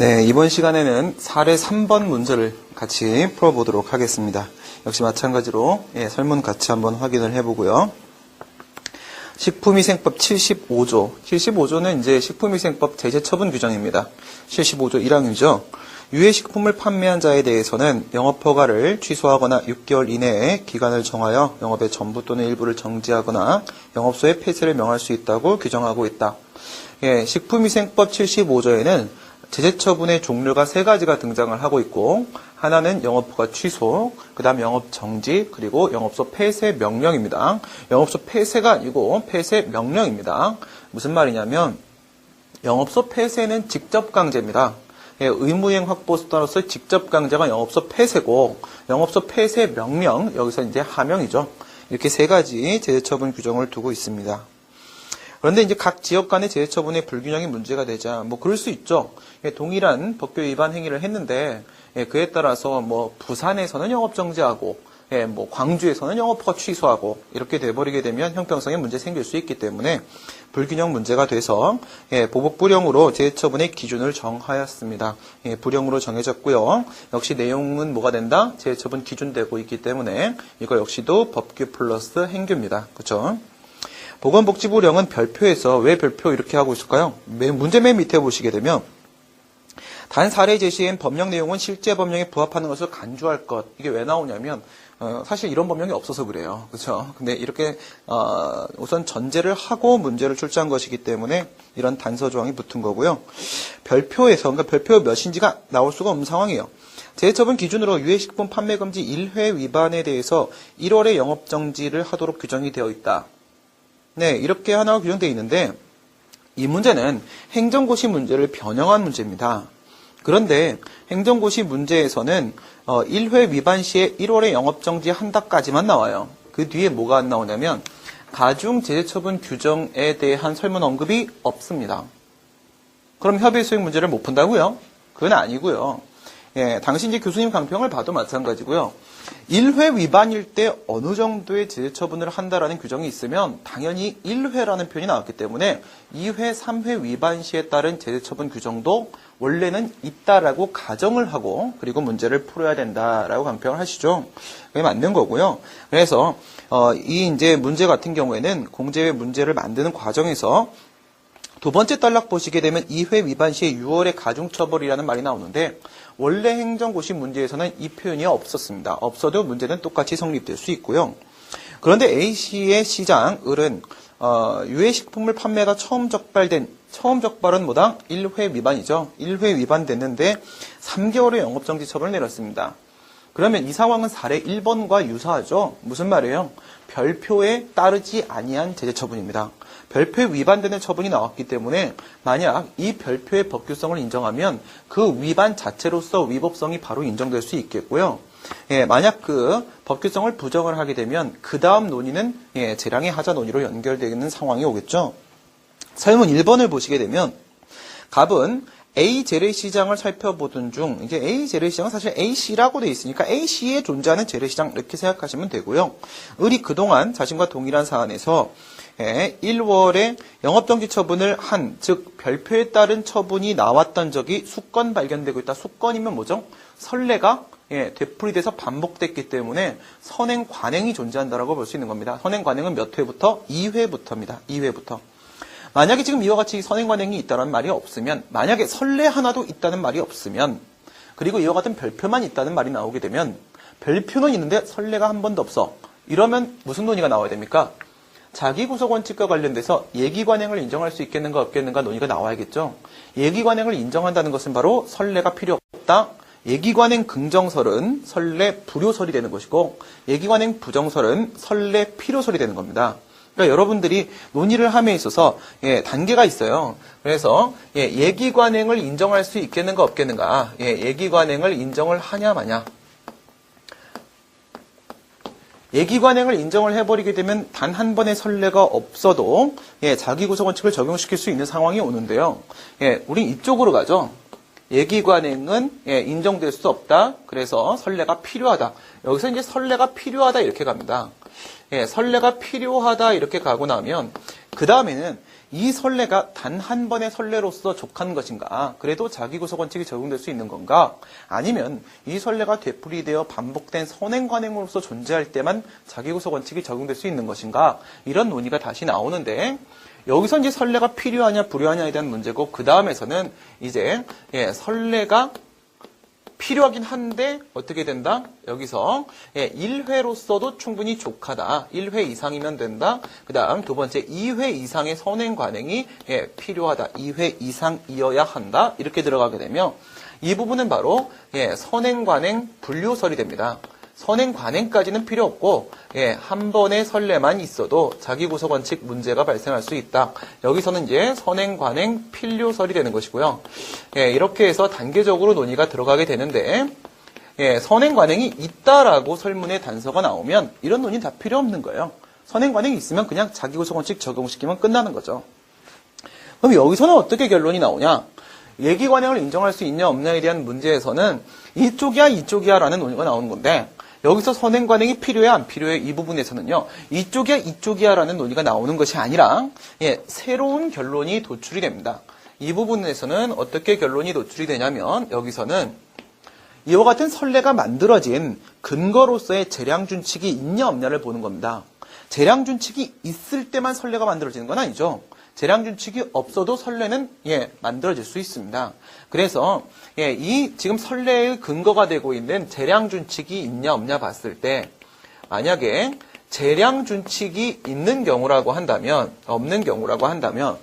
네, 이번 시간에는 사례 3번 문제를 같이 풀어보도록 하겠습니다. 역시 마찬가지로 설문 같이 한번 확인을 해보고요. 식품위생법 75조. 75조는 이제 식품위생법 제재처분 규정입니다. 75조 1항이죠. 유해식품을 판매한 자에 대해서는 영업허가를 취소하거나 6개월 이내에 기간을 정하여 영업의 전부 또는 일부를 정지하거나 영업소에 폐쇄를 명할 수 있다고 규정하고 있다. 식품위생법 75조에는 제재처분의 종류가 세 가지가 등장을 하고 있고, 하나는 영업허가 취소, 그 다음 영업정지, 그리고 영업소 폐쇄 명령입니다. 영업소 폐쇄가 아니고 폐쇄 명령입니다. 무슨 말이냐면 영업소 폐쇄는 직접 강제입니다. 의무이행 확보 수단으로서 직접 강제가 영업소 폐쇄고, 영업소 폐쇄 명령, 여기서 이제 하명이죠. 이렇게 세 가지 제재처분 규정을 두고 있습니다. 그런데 이제 각 지역 간의 제재처분의 불균형이 문제가 되자, 그럴 수 있죠. 동일한 법규 위반 행위를 했는데, 그에 따라서 부산에서는 영업정지하고, 광주에서는 영업허가 취소하고, 이렇게 돼버리게 되면 형평성에 문제 생길 수 있기 때문에 불균형 문제가 돼서, 보복불형으로 제재처분의 기준을 정하였습니다. 불형으로 정해졌고요. 역시 내용은 뭐가 된다? 제재처분 기준되고 있기 때문에, 이거 역시도 법규 플러스 행규입니다. 그렇죠? 보건복지부령은 별표에서 왜 별표 이렇게 하고 있을까요? 문제 맨 밑에 보시게 되면 단 사례 제시엔 법령 내용은 실제 법령에 부합하는 것을 간주할 것. 이게 왜 나오냐면 사실 이런 법령이 없어서 그래요. 그렇죠? 근데 이렇게 우선 전제를 하고 문제를 출제한 것이기 때문에 이런 단서 조항이 붙은 거고요. 별표에서 그러니까 별표 몇인지가 나올 수가 없는 상황이에요. 제재처분 기준으로 유해식품 판매 금지 1회 위반에 대해서 1월에 영업정지를 하도록 규정이 되어 있다. 네, 이렇게 하나가 규정되어 있는데 이 문제는 행정고시 문제를 변형한 문제입니다. 그런데 행정고시 문제에서는 1회 위반 시에 1월에 영업정지 한다까지만 나와요. 그 뒤에 뭐가 안 나오냐면 가중 제재처분 규정에 대한 설문 언급이 없습니다. 그럼 협의 수행 문제를 못 푼다고요? 그건 아니고요. 당시 이제 교수님 강평을 봐도 마찬가지고요. 1회 위반일 때 어느 정도의 제재처분을 한다라는 규정이 있으면 당연히 1회라는 표현이 나왔기 때문에 2회, 3회 위반 시에 따른 제재처분 규정도 원래는 있다라고 가정을 하고 그리고 문제를 풀어야 된다라고 강평을 하시죠. 그게 맞는 거고요. 그래서 이 이제 문제 같은 경우에는 공제회 문제를 만드는 과정에서 두 번째 단락 보시게 되면 2회 위반 시에 6월의 가중처벌이라는 말이 나오는데 원래 행정고시 문제에서는 이 표현이 없었습니다. 없어도 문제는 똑같이 성립될 수 있고요. 그런데 A씨의 시장, 을은 유해식품을 판매가 처음 적발은 뭐다? 1회 위반이죠. 1회 위반됐는데 3개월의 영업정지 처벌을 내렸습니다. 그러면 이 상황은 사례 1번과 유사하죠. 무슨 말이에요? 별표에 따르지 아니한 제재처분입니다. 별표에 위반되는 처분이 나왔기 때문에 만약 이 별표의 법규성을 인정하면 그 위반 자체로서 위법성이 바로 인정될 수 있겠고요. 만약 그 법규성을 부정을 하게 되면 그 다음 논의는 재량의 하자 논의로 연결되는 상황이 오겠죠. 설문 1번을 보시게 되면 갑은 A 재래시장을 살펴보던 중 이제 A 재래시장은 사실 A씨라고 되어 있으니까 A씨에 존재하는 재래시장 이렇게 생각하시면 되고요. 을이 그동안 자신과 동일한 사안에서 1월에 영업정지 처분을 한, 즉 별표에 따른 처분이 나왔던 적이 수건 발견되고 있다. 수건이면 뭐죠? 선례가 되풀이돼서 반복됐기 때문에 선행 관행이 존재한다라고 볼 수 있는 겁니다. 선행 관행은 몇 회부터? 2회부터입니다. 2회부터. 만약에 지금 이와 같이 선행 관행이 있다는 말이 없으면, 만약에 선례 하나도 있다는 말이 없으면, 그리고 이와 같은 별표만 있다는 말이 나오게 되면 별표는 있는데 선례가 한 번도 없어. 이러면 무슨 논의가 나와야 됩니까? 자기구속 원칙과 관련돼서 예기관행을 인정할 수 있겠는가 없겠는가 논의가 나와야겠죠. 예기관행을 인정한다는 것은 바로 선례가 필요 없다. 예기관행 긍정설은 선례 불효설이 되는 것이고 예기관행 부정설은 선례 필요설이 되는 겁니다. 그러니까 여러분들이 논의를 함에 있어서 단계가 있어요. 그래서 예기관행을 인정할 수 있겠는가 없겠는가, 예기관행을 인정을 하냐 마냐. 예기관행을 인정을 해버리게 되면 단 한 번의 선례가 없어도 자기구속 원칙을 적용시킬 수 있는 상황이 오는데요. 우린 이쪽으로 가죠. 예기관행은 인정될 수 없다. 그래서 선례가 필요하다. 여기서 이제 선례가 필요하다 이렇게 갑니다. 선례가 필요하다 이렇게 가고 나면 그 다음에는 이 선례가 단 한 번의 선례로서 족한 것인가? 그래도 자기구속 원칙이 적용될 수 있는 건가? 아니면 이 선례가 되풀이되어 반복된 선행관행으로서 존재할 때만 자기구속 원칙이 적용될 수 있는 것인가? 이런 논의가 다시 나오는데 여기서 이제 선례가 필요하냐 불요하냐에 대한 문제고 그 다음에서는 이제 선례가 필요하긴 한데 어떻게 된다? 여기서 1회로서도 충분히 족하다. 1회 이상이면 된다. 그 다음 두 번째 2회 이상의 선행 관행이 필요하다. 2회 이상이어야 한다. 이렇게 들어가게 되면 이 부분은 바로 선행 관행 분류설이 됩니다. 선행 관행까지는 필요 없고 한 번의 선례만 있어도 자기구속 원칙 문제가 발생할 수 있다. 여기서는 이제 선행 관행 필요설이 되는 것이고요. 이렇게 해서 단계적으로 논의가 들어가게 되는데 선행 관행이 있다라고 설문에 단서가 나오면 이런 논의 다 필요 없는 거예요. 선행 관행이 있으면 그냥 자기구속 원칙 적용시키면 끝나는 거죠. 그럼 여기서는 어떻게 결론이 나오냐? 예기 관행을 인정할 수 있냐 없냐에 대한 문제에서는 이쪽이야 이쪽이야라는 논의가 나오는 건데 여기서 선행 관행이 필요해 안 필요해 이 부분에서는요. 이쪽이야 이쪽이야라는 논의가 나오는 것이 아니라 새로운 결론이 도출이 됩니다. 이 부분에서는 어떻게 결론이 도출이 되냐면 여기서는 이와 같은 선례가 만들어진 근거로서의 재량준칙이 있냐 없냐를 보는 겁니다. 재량준칙이 있을 때만 선례가 만들어지는 건 아니죠. 재량준칙이 없어도 선례는 만들어질 수 있습니다. 그래서 이 지금 선례의 근거가 되고 있는 재량준칙이 있냐 없냐 봤을 때 만약에 재량준칙이 있는 경우라고 한다면 없는 경우라고 한다면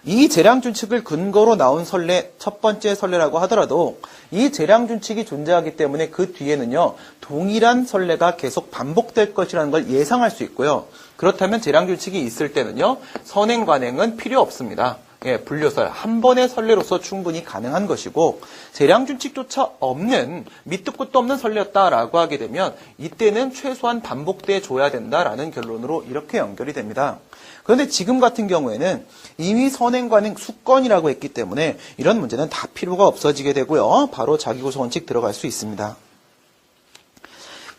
이 재량준칙을 근거로 나온 선례, 첫 번째 선례라고 하더라도 이 재량준칙이 존재하기 때문에 그 뒤에는요, 동일한 선례가 계속 반복될 것이라는 걸 예상할 수 있고요. 그렇다면 재량준칙이 있을 때는요, 선행관행은 필요 없습니다. 분류설, 한 번의 선례로서 충분히 가능한 것이고, 재량준칙조차 없는, 밑도 끝도 없는 선례였다라고 하게 되면, 이때는 최소한 반복돼 줘야 된다라는 결론으로 이렇게 연결이 됩니다. 그런데 지금 같은 경우에는 이미 선행관행 수건이라고 했기 때문에 이런 문제는 다 필요가 없어지게 되고요. 바로 자기구속 원칙 들어갈 수 있습니다.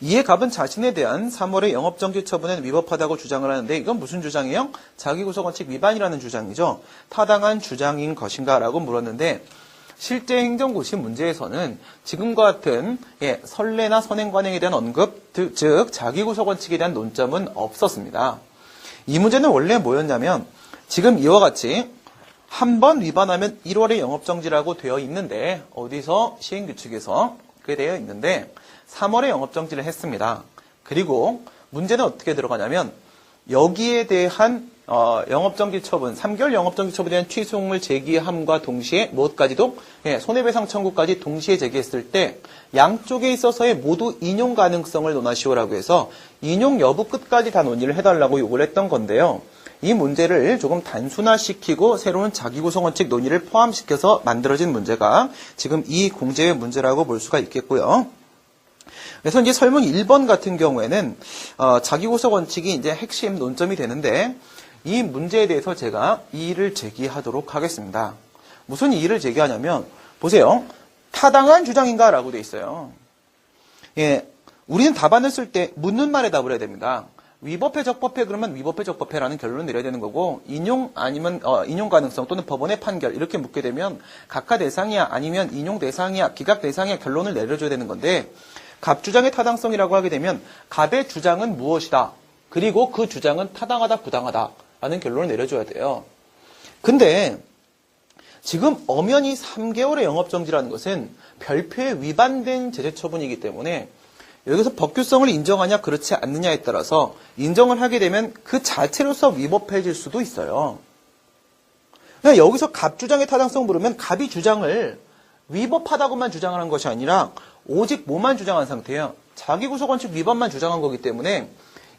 이에 갑은 자신에 대한 3월의 영업정지 처분은 위법하다고 주장을 하는데 이건 무슨 주장이에요? 자기구속 원칙 위반이라는 주장이죠. 타당한 주장인 것인가 라고 물었는데 실제 행정고시 문제에서는 지금과 같은 선례나 선행관행에 대한 언급, 즉 자기구속 원칙에 대한 논점은 없었습니다. 이 문제는 원래 뭐였냐면 지금 이와 같이 한 번 위반하면 1월에 영업정지라고 되어 있는데 어디서 시행규칙에서 그게 되어 있는데 3월에 영업정지를 했습니다. 그리고 문제는 어떻게 들어가냐면 여기에 대한 영업정지 처분, 3개월 영업정지 처분에 대한 취소를 제기함과 동시에 무엇까지도 손해배상 청구까지 동시에 제기했을 때 양쪽에 있어서의 모두 인용 가능성을 논하시오라고 해서 인용 여부 끝까지 다 논의를 해달라고 요구를 했던 건데요. 이 문제를 조금 단순화시키고 새로운 자기구속 원칙 논의를 포함시켜서 만들어진 문제가 지금 이 공제의 문제라고 볼 수가 있겠고요. 그래서 이제 설문 1번 같은 경우에는 자기구속 원칙이 이제 핵심 논점이 되는데 이 문제에 대해서 제가 이의를 제기하도록 하겠습니다. 무슨 이의를 제기하냐면 보세요. 타당한 주장인가라고 돼 있어요. 우리는 답안을 쓸 때 묻는 말에 답을 해야 됩니다. 위법해 적법해 그러면 위법해 적법해라는 결론을 내려야 되는 거고 인용 아니면 인용 가능성 또는 법원의 판결 이렇게 묻게 되면 각하 대상이야 아니면 인용 대상이야 기각 대상이야 결론을 내려줘야 되는 건데 갑 주장의 타당성이라고 하게 되면 갑의 주장은 무엇이다. 그리고 그 주장은 타당하다 부당하다 라는 결론을 내려줘야 돼요. 근데 지금 엄연히 3개월의 영업정지라는 것은 별표에 위반된 제재처분이기 때문에 여기서 법규성을 인정하냐 그렇지 않느냐에 따라서 인정을 하게 되면 그 자체로서 위법해질 수도 있어요. 그냥 여기서 갑 주장의 타당성 물으면 갑이 주장을 위법하다고만 주장을 한 것이 아니라 오직 뭐만 주장한 상태예요. 자기구속 원칙 위반만 주장한 거기 때문에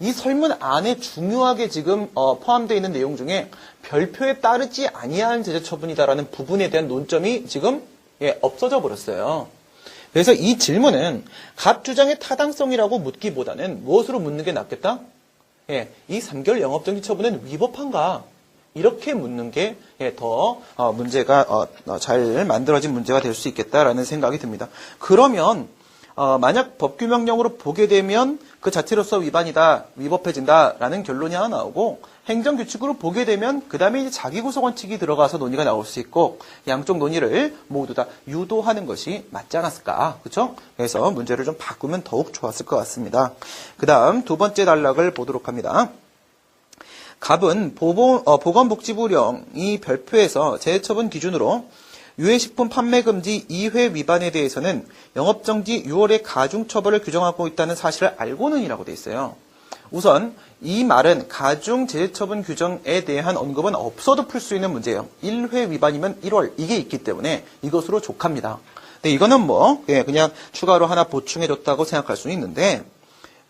이 설문 안에 중요하게 지금 포함되어 있는 내용 중에 별표에 따르지 아니한 제재처분이다라는 부분에 대한 논점이 지금 없어져 버렸어요. 그래서 이 질문은 갑 주장의 타당성이라고 묻기보다는 무엇으로 묻는 게 낫겠다? 이 3개월 영업정지 처분은 위법한가? 이렇게 묻는 게 더 문제가 잘 만들어진 문제가 될 수 있겠다라는 생각이 듭니다. 그러면 만약 법규명령으로 보게 되면 그 자체로서 위반이다, 위법해진다라는 결론이 하나 나오고 행정규칙으로 보게 되면 그 다음에 이제 자기구속원칙이 들어가서 논의가 나올 수 있고 양쪽 논의를 모두 다 유도하는 것이 맞지 않았을까, 그렇죠? 그래서 문제를 좀 바꾸면 더욱 좋았을 것 같습니다. 그 다음 두 번째 단락을 보도록 합니다. 갑은 보건복지부령이 별표에서 제재처분 기준으로 유해식품 판매 금지 2회 위반에 대해서는 영업정지 6월의 가중처벌을 규정하고 있다는 사실을 알고는이라고 돼 있어요. 우선 이 말은 가중 제재처분 규정에 대한 언급은 없어도 풀 수 있는 문제예요. 1회 위반이면 1월 이게 있기 때문에 이것으로 족합니다. 근데 이거는 뭐 그냥 추가로 하나 보충해줬다고 생각할 수는 있는데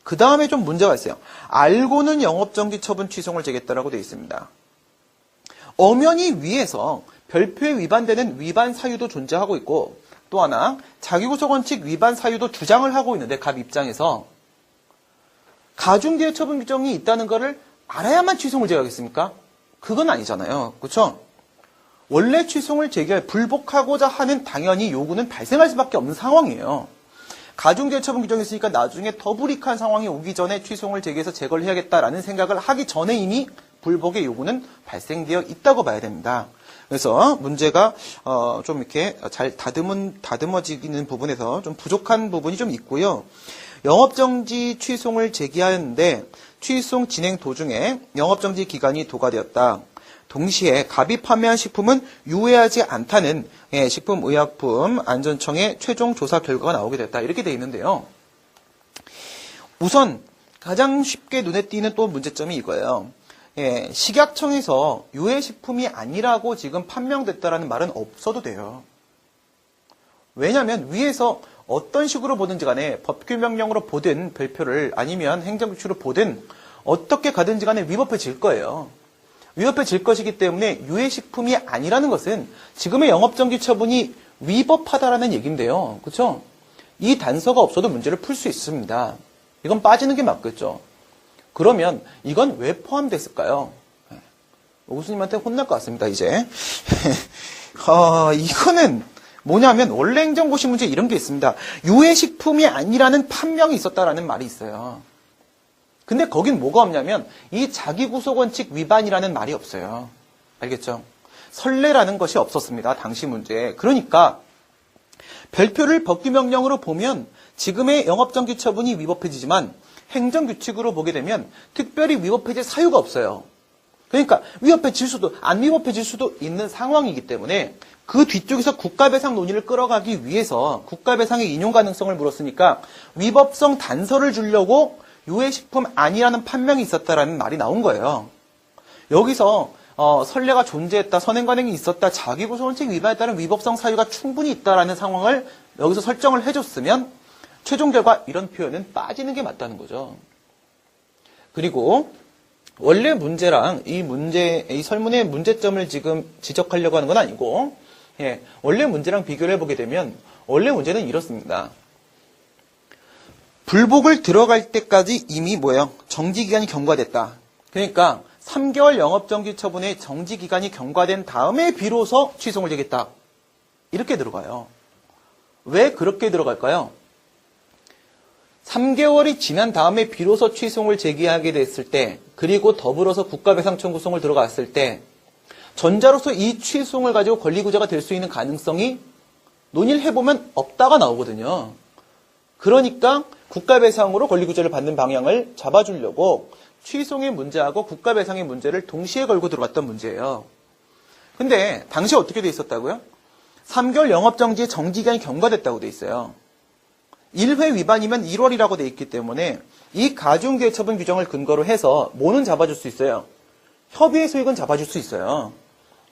그 다음에 좀 문제가 있어요. 알고는 영업정지 처분 취소를 제기했다라고 돼 있습니다. 엄연히 위에서 별표에 위반되는 위반 사유도 존재하고 있고 또 하나 자기구속원칙 위반 사유도 주장을 하고 있는데 갑 입장에서 가중제재 처분 규정이 있다는 것을 알아야만 취소를 제기하겠습니까? 그건 아니잖아요. 그렇죠? 원래 취소를 제기할 불복하고자 하는 당연히 요구는 발생할 수밖에 없는 상황이에요. 가중제재 처분 규정이 있으니까 나중에 더 불이익한 상황이 오기 전에 취소를 제기해서 제거를 해야겠다라는 생각을 하기 전에 이미 불복의 요구는 발생되어 있다고 봐야 됩니다. 그래서 문제가 좀 이렇게 잘 다듬어지는 부분에서 좀 부족한 부분이 좀 있고요. 영업정지 취소를 제기하였는데 취소 진행 도중에 영업정지 기간이 도과되었다. 동시에 갑이 판매한 식품은 유해하지 않다는 식품의약품안전청의 최종 조사 결과가 나오게 됐다. 이렇게 돼 있는데요. 우선 가장 쉽게 눈에 띄는 또 문제점이 이거예요. 식약청에서 유해식품이 아니라고 지금 판명됐다라는 말은 없어도 돼요. 왜냐하면 위에서 어떤 식으로 보든지 간에 법규명령으로 보든 별표를 아니면 행정규칙으로 보든 어떻게 가든지 간에 위법해질 거예요. 위법해질 것이기 때문에 유해식품이 아니라는 것은 지금의 영업정지 처분이 위법하다라는 얘기인데요. 그렇죠? 이 단서가 없어도 문제를 풀 수 있습니다. 이건 빠지는 게 맞겠죠. 그러면 이건 왜 포함됐을까요? 교수님한테 혼날 것 같습니다, 이제. 이거는 뭐냐면 원래 행정고시 문제 이런 게 있습니다. 유해식품이 아니라는 판명이 있었다라는 말이 있어요. 근데 거긴 뭐가 없냐면 이 자기구속원칙 위반이라는 말이 없어요. 알겠죠? 선례라는 것이 없었습니다. 당시 문제에. 그러니까 별표를 법규명령으로 보면 지금의 영업정지 처분이 위법해지지만 행정규칙으로 보게 되면 특별히 위법해질 사유가 없어요. 그러니까 위법해질 수도 안 위법해질 수도 있는 상황이기 때문에 그 뒤쪽에서 국가배상 논의를 끌어가기 위해서 국가배상의 인용 가능성을 물었으니까 위법성 단서를 주려고 유해식품 아니라는 판명이 있었다라는 말이 나온 거예요. 여기서 선례가 존재했다, 선행관행이 있었다, 자기구속원칙 위반에 따른 위법성 사유가 충분히 있다라는 상황을 여기서 설정을 해줬으면 최종 결과 이런 표현은 빠지는 게 맞다는 거죠. 그리고 원래 문제랑 이 설문의 문제점을 지금 지적하려고 하는 건 아니고 원래 문제랑 비교를 해보게 되면 원래 문제는 이렇습니다. 불복을 들어갈 때까지 이미 정지기간이 경과됐다. 그러니까 3개월 영업정지 처분의 정지기간이 경과된 다음에 비로소 취소를 제기했다. 이렇게 들어가요. 왜 그렇게 들어갈까요? 3개월이 지난 다음에 비로소 취소를 제기하게 됐을 때 그리고 더불어서 국가배상 청구송을 들어갔을 때 전자로서 이 취소를 가지고 권리구제가 될 수 있는 가능성이 논의를 해보면 없다가 나오거든요. 그러니까 국가배상으로 권리구제를 받는 방향을 잡아주려고 취소의 문제하고 국가배상의 문제를 동시에 걸고 들어왔던 문제예요. 근데 당시 어떻게 돼 있었다고요? 3개월 영업정지의 정지기간이 경과됐다고 돼 있어요. 1회 위반이면 1월이라고 돼 있기 때문에 이 가중제재 처분 규정을 근거로 해서 뭐는 잡아줄 수 있어요? 협의의 소익은 잡아줄 수 있어요.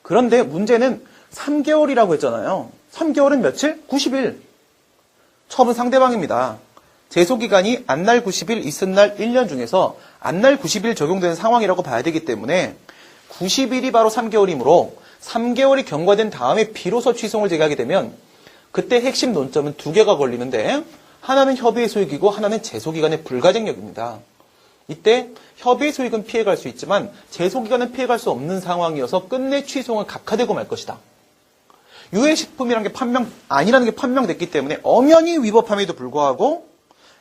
그런데 문제는 3개월이라고 했잖아요. 3개월은 며칠? 90일. 처분 상대방입니다. 제소기간이 안날 90일, 있은 날 1년 중에서 안날 90일 적용되는 상황이라고 봐야 되기 때문에 90일이 바로 3개월이므로 3개월이 경과된 다음에 비로소 취소를 제기하게 되면 그때 핵심 논점은 두 개가 걸리는데 하나는 협의의 소익이고 하나는 제소기간의 불가쟁력입니다. 이때 협의의 소익은 피해갈 수 있지만 제소기간은 피해갈 수 없는 상황이어서 끝내 취소는 각하되고 말 것이다. 유해식품이라는 게 아니라는 게 판명됐기 때문에 엄연히 위법함에도 불구하고,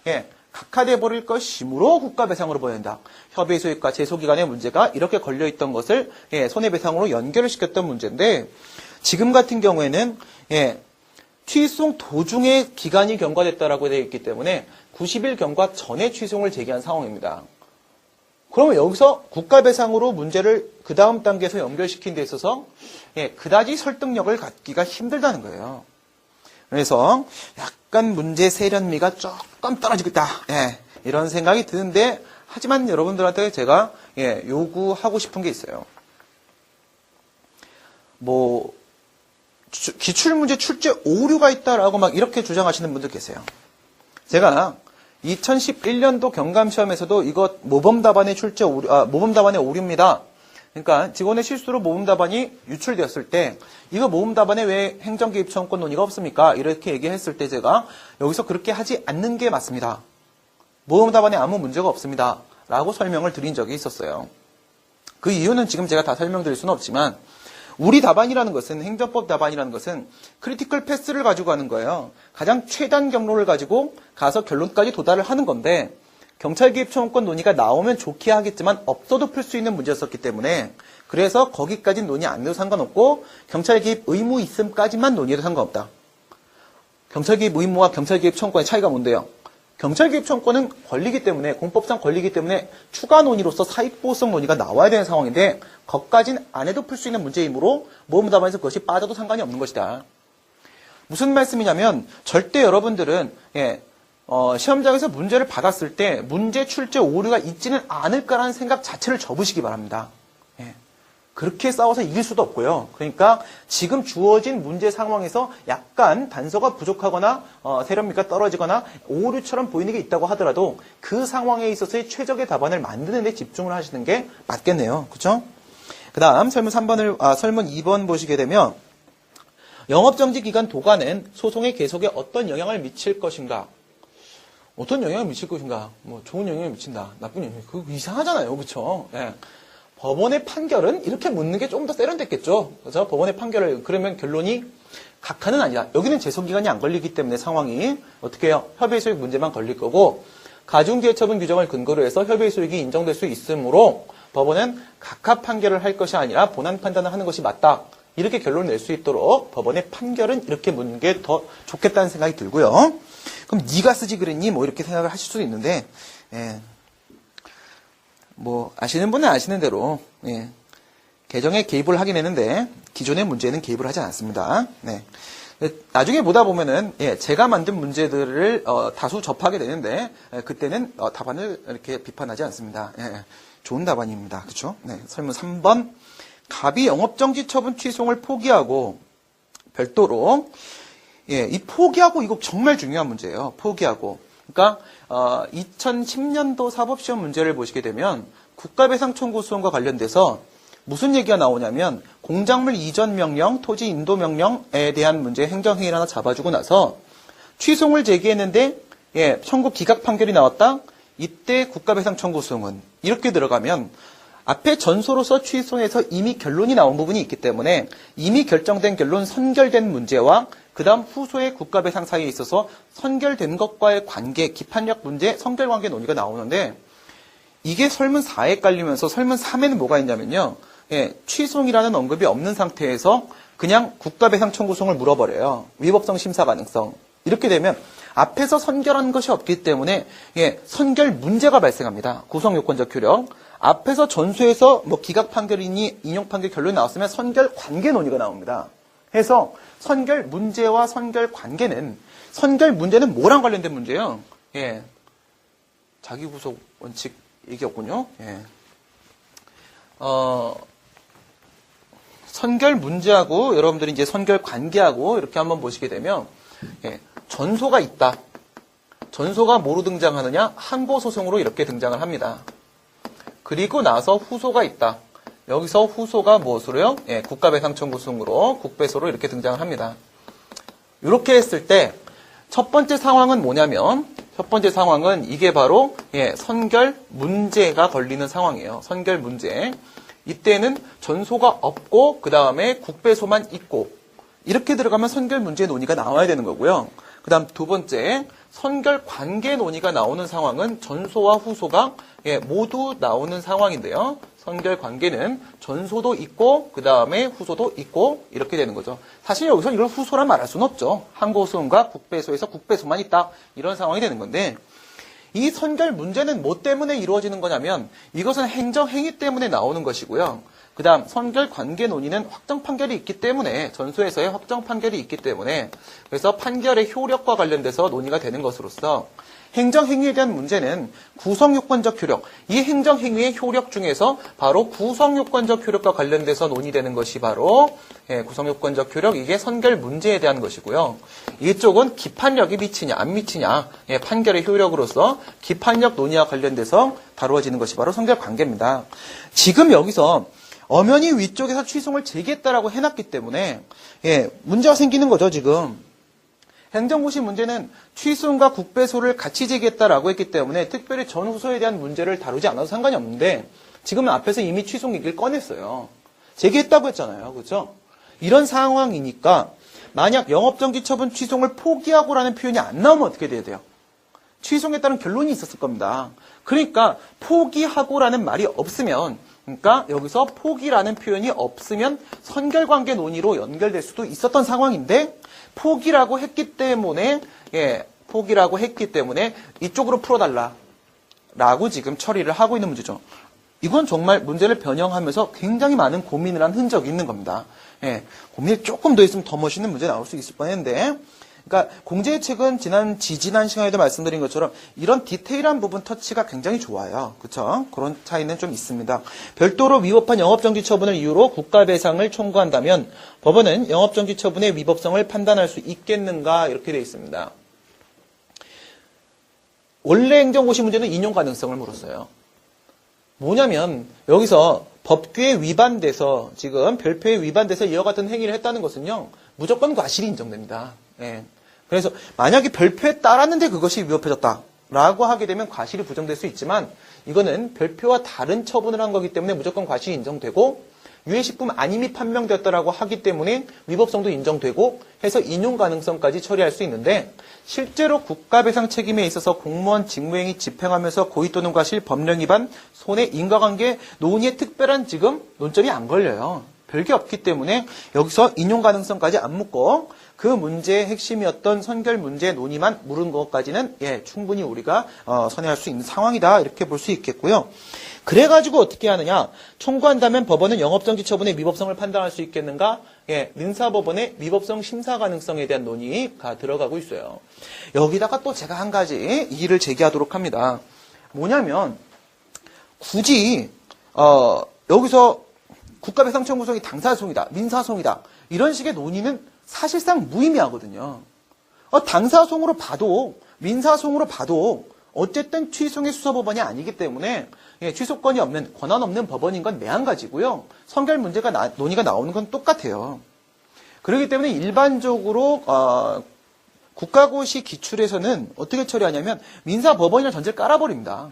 예, 각하돼 버릴 것이므로 국가배상으로 보낸다. 협의 소유과 제소기간의 문제가 이렇게 걸려있던 것을, 예, 손해배상으로 연결을 시켰던 문제인데, 지금 같은 경우에는, 예, 취소송 도중에 기간이 경과됐다라고 되어 있기 때문에 90일 경과 전에 취소송을 제기한 상황입니다. 그러면 여기서 국가배상으로 문제를 그 다음 단계에서 연결시킨 데 있어서, 예, 그다지 설득력을 갖기가 힘들다는 거예요. 그래서 약간 문제 세련미가 조금 떨어지고 있다. 예, 이런 생각이 드는데, 하지만 여러분들한테 제가, 예, 요구하고 싶은 게 있어요. 뭐, 기출문제 출제 오류가 있다라고 막 이렇게 주장하시는 분들 계세요. 제가 2011년도 경감시험에서도 이거 모범 답안의 모범 답안의 오류입니다. 그러니까 직원의 실수로 모범 답안이 유출되었을 때 이거 모범 답안에 왜 행정개입청구권 논의가 없습니까? 이렇게 얘기했을 때 제가 여기서 그렇게 하지 않는 게 맞습니다. 모범 답안에 아무 문제가 없습니다. 라고 설명을 드린 적이 있었어요. 그 이유는 지금 제가 다 설명드릴 수는 없지만 우리 답안이라는 것은, 행정법 답안이라는 것은 크리티컬 패스를 가지고 가는 거예요. 가장 최단 경로를 가지고 가서 결론까지 도달을 하는 건데, 경찰 개입 청구권 논의가 나오면 좋게 하겠지만 없어도 풀 수 있는 문제였었기 때문에, 그래서 거기까지는 논의 안 해도 상관없고 경찰 개입 의무 있음까지만 논의해도 상관없다. 경찰 개입 의무와 경찰 개입 청구권의 차이가 뭔데요? 경찰 개입 청구권은 권리이기 때문에, 공법상 권리이기 때문에 추가 논의로서 사익보호성 논의가 나와야 되는 상황인데 거기까지는 안 해도 풀 수 있는 문제이므로 모범 답안에서 그것이 빠져도 상관이 없는 것이다. 무슨 말씀이냐면 절대 여러분들은, 예, 시험장에서 문제를 받았을 때 문제 출제 오류가 있지는 않을까라는 생각 자체를 접으시기 바랍니다. 예. 그렇게 싸워서 이길 수도 없고요. 그러니까 지금 주어진 문제 상황에서 약간 단서가 부족하거나 세련미가 떨어지거나 오류처럼 보이는 게 있다고 하더라도 그 상황에 있어서의 최적의 답안을 만드는 데 집중을 하시는 게 맞겠네요. 그렇죠? 그 다음 설문 2번 보시게 되면 영업정지 기간 도과는 소송의 계속에 어떤 영향을 미칠 것인가? 어떤 영향을 미칠 것인가? 뭐 좋은 영향을 미친다, 나쁜 영향, 그거 이상하잖아요. 그렇죠? 예. 법원의 판결은 이렇게 묻는 게 좀 더 세련됐겠죠. 그래서 법원의 판결을, 그러면 결론이 각하는 아니다. 여기는 제소기간이 안 걸리기 때문에 상황이 어떻게 해요? 협의 소익 문제만 걸릴 거고, 가중기회처분 규정을 근거로 해서 협의 소익이 인정될 수 있으므로 법원은 각하 판결을 할 것이 아니라 본안 판단을 하는 것이 맞다. 이렇게 결론을 낼 수 있도록 법원의 판결은 이렇게 묻는 게 더 좋겠다는 생각이 들고요. 그럼 네가 쓰지 그랬니? 뭐 이렇게 생각을 하실 수도 있는데, 예. 뭐 아시는 분은 아시는 대로, 예, 개정에 개입을 하긴 했는데 기존의 문제는 개입을 하지 않습니다. 네. 나중에 보다 보면은, 예, 제가 만든 문제들을 다수 접하게 되는데, 그때는 답안을 이렇게 비판하지 않습니다. 예, 좋은 답안입니다. 그렇죠? 네. 설문 3번. 갑이 영업정지 처분 취소를 포기하고 별도로, 예, 이 포기하고, 이거 정말 중요한 문제예요. 포기하고. 그러니까 2010년도 사법시험 문제를 보시게 되면 국가배상 청구 소송과 관련돼서 무슨 얘기가 나오냐면 공작물 이전 명령, 토지 인도 명령에 대한 문제 행정행위를 하나 잡아주고 나서 취소를 제기했는데, 예, 청구 기각 판결이 나왔다. 이때 국가배상 청구 소송은 이렇게 들어가면 앞에 전소로서 취소해서 이미 결론이 나온 부분이 있기 때문에 이미 결정된 결론, 선결된 문제와 그 다음 후소의 국가배상 사이에 있어서 선결된 것과의 관계, 기판력 문제, 선결관계 논의가 나오는데, 이게 설문 4에 깔리면서 설문 3에는 뭐가 있냐면요, 예, 취소이라는 언급이 없는 상태에서 그냥 국가배상 청구송을 물어버려요. 위법성 심사 가능성. 이렇게 되면 앞에서 선결한 것이 없기 때문에, 예, 선결 문제가 발생합니다. 구성요건적 효력. 앞에서 전수해서 뭐 기각 판결이니 인용 판결 결론이 나왔으면 선결 관계 논의가 나옵니다. 해서 선결 문제와 선결 관계는, 선결 문제는 뭐랑 관련된 문제예요? 예, 자기구속 원칙 얘기였군요. 예. 선결 문제하고 여러분들이 이제 선결 관계하고 이렇게 한번 보시게 되면, 예, 전소가 있다. 전소가 뭐로 등장하느냐? 항고소송으로 이렇게 등장을 합니다. 그리고 나서 후소가 있다. 여기서 후소가 무엇으로요? 예, 국가배상 청구소송으로, 국배소로 이렇게 등장을 합니다. 이렇게 했을 때 첫 번째 상황은 뭐냐면, 첫 번째 상황은 이게 바로, 예, 선결 문제가 걸리는 상황이에요. 선결 문제. 이때는 전소가 없고 그 다음에 국배소만 있고, 이렇게 들어가면 선결 문제 논의가 나와야 되는 거고요. 그 다음 두 번째, 선결 관계 논의가 나오는 상황은 전소와 후소가 모두 나오는 상황인데요. 선결 관계는 전소도 있고 그 다음에 후소도 있고 이렇게 되는 거죠. 사실 여기서 이걸 후소란 말할 수는 없죠. 항고소음과 국배소에서 국배소만 있다 이런 상황이 되는 건데 이 선결 문제는 뭐 때문에 이루어지는 거냐면 이것은 행정행위 때문에 나오는 것이고요. 그 다음 선결 관계 논의는 확정 판결이 있기 때문에 전소에서의 확정 판결이 있기 때문에 그래서 판결의 효력과 관련돼서 논의가 되는 것으로서 행정행위에 대한 문제는 구성요건적 효력, 이 행정행위의 효력 중에서 바로 구성요건적 효력과 관련돼서 논의되는 것이 바로 구성요건적 효력, 이게 선결 문제에 대한 것이고요. 이쪽은 기판력이 미치냐 안 미치냐, 판결의 효력으로서 기판력 논의와 관련돼서 다루어지는 것이 바로 선결 관계입니다. 지금 여기서 엄연히 위쪽에서 취소를 제기했다라고 해놨기 때문에 문제가 생기는 거죠, 지금. 행정고시 문제는 취소과 국배소를 같이 제기했다라고 했기 때문에 특별히 전후소에 대한 문제를 다루지 않아도 상관이 없는데 지금은 앞에서 이미 취소 얘기를 꺼냈어요. 제기했다고 했잖아요. 그렇죠? 이런 상황이니까 만약 영업정지 처분 취소를 포기하고라는 표현이 안 나오면 어떻게 돼야 돼요? 취소에 따른 결론이 있었을 겁니다. 그러니까 포기하고라는 말이 없으면 그러니까 여기서 포기라는 표현이 없으면 선결관계 논의로 연결될 수도 있었던 상황인데 포기라고 했기 때문에 이쪽으로 풀어달라라고 지금 처리를 하고 있는 문제죠. 이건 정말 문제를 변형하면서 굉장히 많은 고민을 한 흔적이 있는 겁니다. 고민이 조금 더 있으면 더 멋있는 문제 나올 수 있을 뻔했는데 그러니까 공제의 책은 지지난 시간에도 말씀드린 것처럼 이런 디테일한 부분 터치가 굉장히 좋아요. 그렇죠? 그런 차이는 좀 있습니다. 별도로 위법한 영업정지 처분을 이유로 국가배상을 청구한다면 법원은 영업정지 처분의 위법성을 판단할 수 있겠는가 이렇게 되어 있습니다. 원래 행정고시 문제는 인용 가능성을 물었어요. 뭐냐면 여기서 법규에 위반돼서 지금 별표에 위반돼서 이와 같은 행위를 했다는 것은요. 무조건 과실이 인정됩니다. 그래서 만약에 별표에 따랐는데 그것이 위법해졌다라고 하게 되면 과실이 부정될 수 있지만 이거는 별표와 다른 처분을 한 거기 때문에 무조건 과실이 인정되고 유해식품 아님이 판명되었다라고 하기 때문에 위법성도 인정되고 해서 인용 가능성까지 처리할 수 있는데 실제로 국가배상 책임에 있어서 공무원 직무행위 집행하면서 고의 또는 과실, 법령 위반, 손해, 인과관계, 논의에 특별한 지금 논점이 안 걸려요. 별게 없기 때문에 여기서 인용 가능성까지 안 묻고 그 문제의 핵심이었던 선결 문제 논의만 물은 것까지는 충분히 우리가 선회할 수 있는 상황이다 이렇게 볼 수 있겠고요. 그래가지고 어떻게 하느냐? 청구한다면 법원은 영업정지 처분의 위법성을 판단할 수 있겠는가? 민사법원의 위법성 심사 가능성에 대한 논의가 들어가고 있어요. 여기다가 또 제가 한 가지 이의를 제기하도록 합니다. 뭐냐면 굳이 여기서 국가배상 청구성이 당사소송이다, 민사소송이다 이런 식의 논의는 사실상 무의미하거든요. 당사소송으로 봐도 민사소송으로 봐도 어쨌든 취소의 수사법원이 아니기 때문에 취소권이 없는 권한 없는 법원인 건 매한가지고요. 선결 문제가 논의가 나오는 건 똑같아요. 그렇기 때문에 일반적으로 국가고시 기출에서는 어떻게 처리하냐면 민사법원이라는 전제를 깔아버립니다.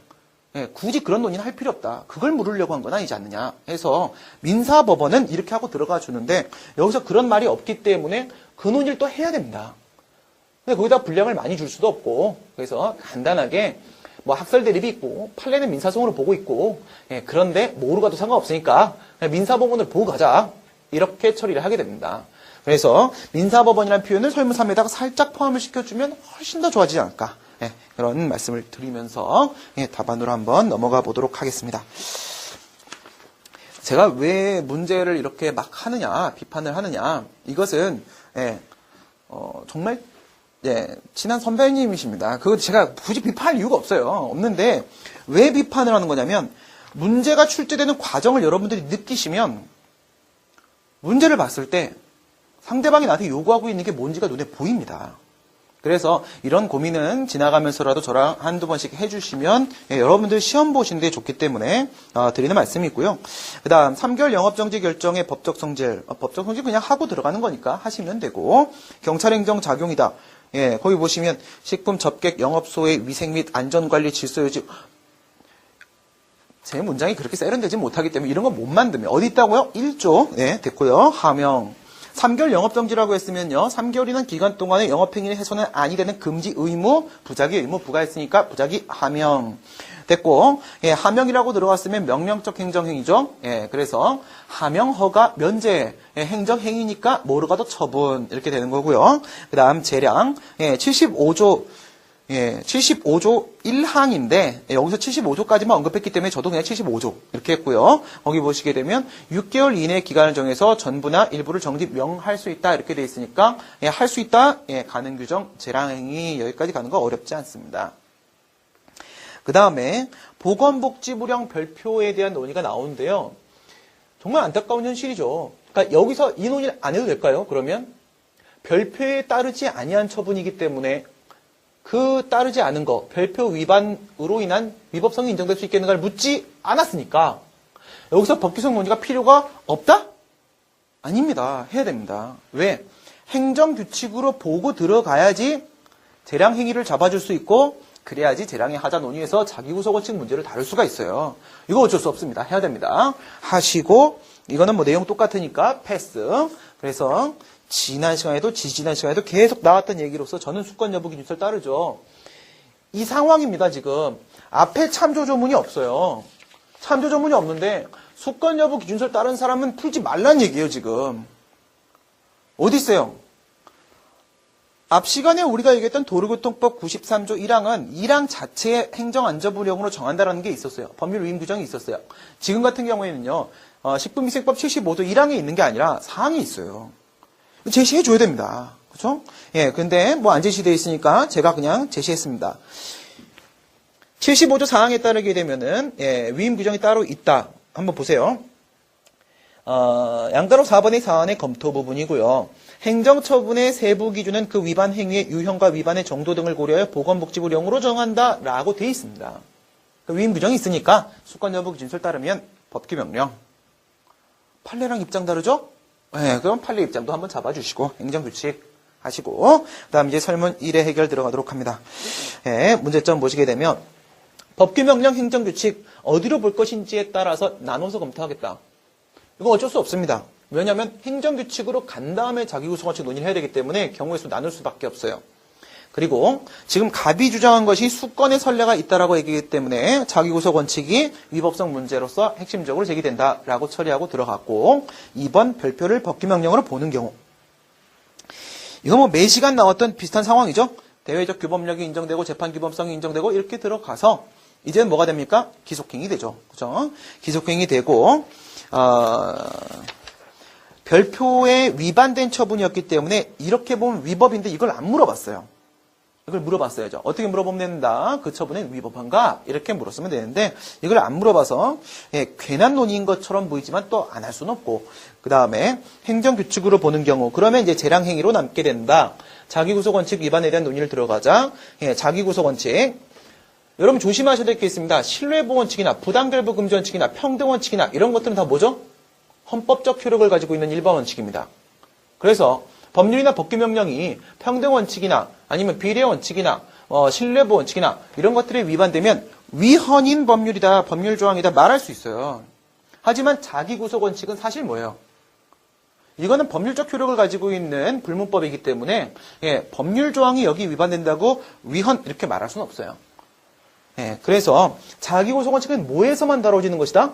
굳이 그런 논의는 할 필요 없다. 그걸 물으려고 한 건 아니지 않느냐 해서 민사법원은 이렇게 하고 들어가 주는데 여기서 그런 말이 없기 때문에 그 논의를 또 해야 됩니다. 근데 거기다 분량을 많이 줄 수도 없고 그래서 간단하게 뭐 학설 대립이 있고 판례는 민사소송으로 보고 있고 그런데 뭐로 가도 상관없으니까 민사법원을 보고 가자 이렇게 처리를 하게 됩니다. 그래서 민사법원이라는 표현을 설문삼에다가 살짝 포함을 시켜주면 훨씬 더 좋아지지 않을까 그런 말씀을 드리면서 답안으로 한번 넘어가 보도록 하겠습니다. 제가 왜 문제를 이렇게 막 하느냐 비판을 하느냐 이것은 정말 친한 선배님이십니다. 그거 제가 굳이 비판할 이유가 없어요. 없는데 왜 비판을 하는 거냐면 문제가 출제되는 과정을 여러분들이 느끼시면 문제를 봤을 때 상대방이 나한테 요구하고 있는 게 뭔지가 눈에 보입니다. 그래서 이런 고민은 지나가면서라도 저랑 한두 번씩 해주시면 여러분들 시험 보시는데 좋기 때문에 드리는 말씀이 있고요. 그 다음 3개월 영업정지 결정의 법적 성질. 법적 성질 그냥 하고 들어가는 거니까 하시면 되고 경찰행정 작용이다. 거기 보시면 식품 접객 영업소의 위생 및 안전관리 질서 유지. 제 문장이 그렇게 세련되지 못하기 때문에 이런 거 못 만들면 어디 있다고요? 1조 됐고요. 하명 3개월 영업정지라고 했으면요. 3개월이라는 기간 동안에 영업행위를 해서는 아니 되는 금지 의무, 부작위 의무 부과했으니까 부작위 하명. 됐고, 예, 하명이라고 들어갔으면 명령적 행정행위죠. 예, 그래서 하명, 허가, 면제, 예, 행정행위니까 뭐로 가도 처분 이렇게 되는 거고요. 그 다음 재량, 예, 75조 1항인데 여기서 75조까지만 언급했기 때문에 저도 그냥 75조 이렇게 했고요. 거기 보시게 되면 6개월 이내 기간을 정해서 전부나 일부를 정지 명할 수 있다 이렇게 돼 있으니까 예, 할 수 있다. 예, 가능 규정 재량행위 여기까지 가는 거 어렵지 않습니다. 그 다음에 보건복지부령 별표에 대한 논의가 나오는데요. 정말 안타까운 현실이죠. 그러니까 여기서 이 논의를 안 해도 될까요? 그러면 별표에 따르지 아니한 처분이기 때문에 그 따르지 않은 거, 별표 위반으로 인한 위법성이 인정될 수 있겠는가를 묻지 않았으니까 여기서 법규성 논의가 필요가 없다? 아닙니다. 해야 됩니다. 왜? 행정규칙으로 보고 들어가야지 재량행위를 잡아줄 수 있고 그래야지 재량의 하자 논의에서 자기구속원칙 문제를 다룰 수가 있어요. 이거 어쩔 수 없습니다. 해야 됩니다. 하시고 이거는 뭐 내용 똑같으니까 패스. 그래서 지난 시간에도 지지난 시간에도 계속 나왔던 얘기로서 저는 수권 여부 기준서를 따르죠. 이 상황입니다. 지금 앞에 참조 조문이 없어요. 참조 조문이 없는데 수권 여부 기준서를 따른 사람은 풀지 말란 얘기예요. 지금 어디 있어요? 앞 시간에 우리가 얘기했던 도로교통법 93조 1항은 1항 자체의 행정안전부령으로 정한다는 게 있었어요. 법률 위임 규정이 있었어요. 지금 같은 경우에는요. 식품위생법 75조 1항에 있는 게 아니라 사항이 있어요. 제시해줘야 됩니다. 그렇죠? 예, 근데 뭐 안 제시되어 있으니까 제가 그냥 제시했습니다. 75조 사항에 따르게 되면은 예, 위임 규정이 따로 있다. 한번 보세요. 양가로 4번의 사안의 검토 부분이고요. 행정처분의 세부 기준은 그 위반 행위의 유형과 위반의 정도 등을 고려하여 보건복지부령으로 정한다라고 되어 있습니다. 그 위임 규정이 있으니까 수권 여부 기준서를 따르면 법규명령. 판례랑 입장 다르죠? 네, 그럼 판례 입장도 한번 잡아주시고 행정규칙 하시고 그다음 이제 설문 1의 해결 들어가도록 합니다. 네, 문제점 보시게 되면 법규명령 행정규칙 어디로 볼 것인지에 따라서 나눠서 검토하겠다. 이거 어쩔 수 없습니다. 왜냐하면 행정규칙으로 간 다음에 자기구속원칙 논의를 해야 되기 때문에 경우의 수 나눌 수밖에 없어요. 그리고 지금 갑이 주장한 것이 수권의 선례가 있다라고 얘기하기 때문에 자기구속원칙이 위법성 문제로서 핵심적으로 제기된다라고 처리하고 들어갔고 2번 별표를 법규명령으로 보는 경우 이거 뭐 매 시간 나왔던 비슷한 상황이죠. 대외적 규범력이 인정되고 재판 규범성이 인정되고 이렇게 들어가서 이제는 뭐가 됩니까? 기속행위 되죠. 그죠? 기속행위 되고 별표에 위반된 처분이었기 때문에 이렇게 보면 위법인데 이걸 안 물어봤어요. 이걸 물어봤어야죠. 어떻게 물어보면 된다? 그 처분은 위법한가? 이렇게 물었으면 되는데 이걸 안 물어봐서 예, 괜한 논의인 것처럼 보이지만 또 안 할 수는 없고 그 다음에 행정규칙으로 보는 경우 그러면 이제 재량행위로 남게 된다. 자기구속원칙 위반에 대한 논의를 들어가자. 예, 자기구속원칙 여러분 조심하셔야 될 게 있습니다. 신뢰보원칙이나 부당결부 금지원칙이나 평등원칙이나 이런 것들은 다 뭐죠? 헌법적 효력을 가지고 있는 일반 원칙입니다. 그래서 법률이나 법규명령이 평등원칙이나 아니면 비례원칙이나 신뢰보원칙이나 이런 것들에 위반되면 위헌인 법률이다, 법률조항이다 말할 수 있어요. 하지만 자기구속원칙은 사실 뭐예요? 이거는 법률적 효력을 가지고 있는 불문법이기 때문에 예, 법률조항이 여기 위반된다고 위헌 이렇게 말할 수는 없어요. 예, 그래서 자기구속원칙은 뭐에서만 다뤄지는 것이다?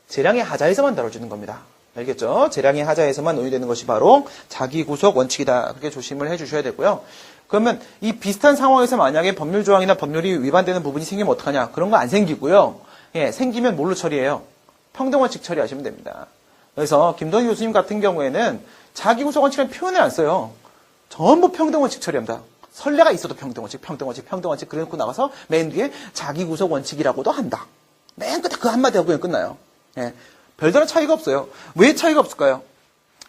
재량의 하자에서만 다뤄지는 겁니다. 알겠죠? 재량의 하자에서만 논의되는 것이 바로 자기구속 원칙이다. 그렇게 조심을 해주셔야 되고요. 그러면 이 비슷한 상황에서 만약에 법률조항이나 법률이 위반되는 부분이 생기면 어떡하냐? 그런 거 안 생기고요. 예, 생기면 뭘로 처리해요? 평등원칙 처리하시면 됩니다. 그래서 김동희 교수님 같은 경우에는 자기구속 원칙이라는 표현을 안 써요. 전부 평등원칙 처리합니다. 선례가 있어도 평등원칙 그래놓고 나가서 맨 뒤에 자기구속 원칙이라고도 한다. 맨 끝에 그 한마디 하고 그냥 끝나요. 예, 별다른 차이가 없어요. 왜 차이가 없을까요?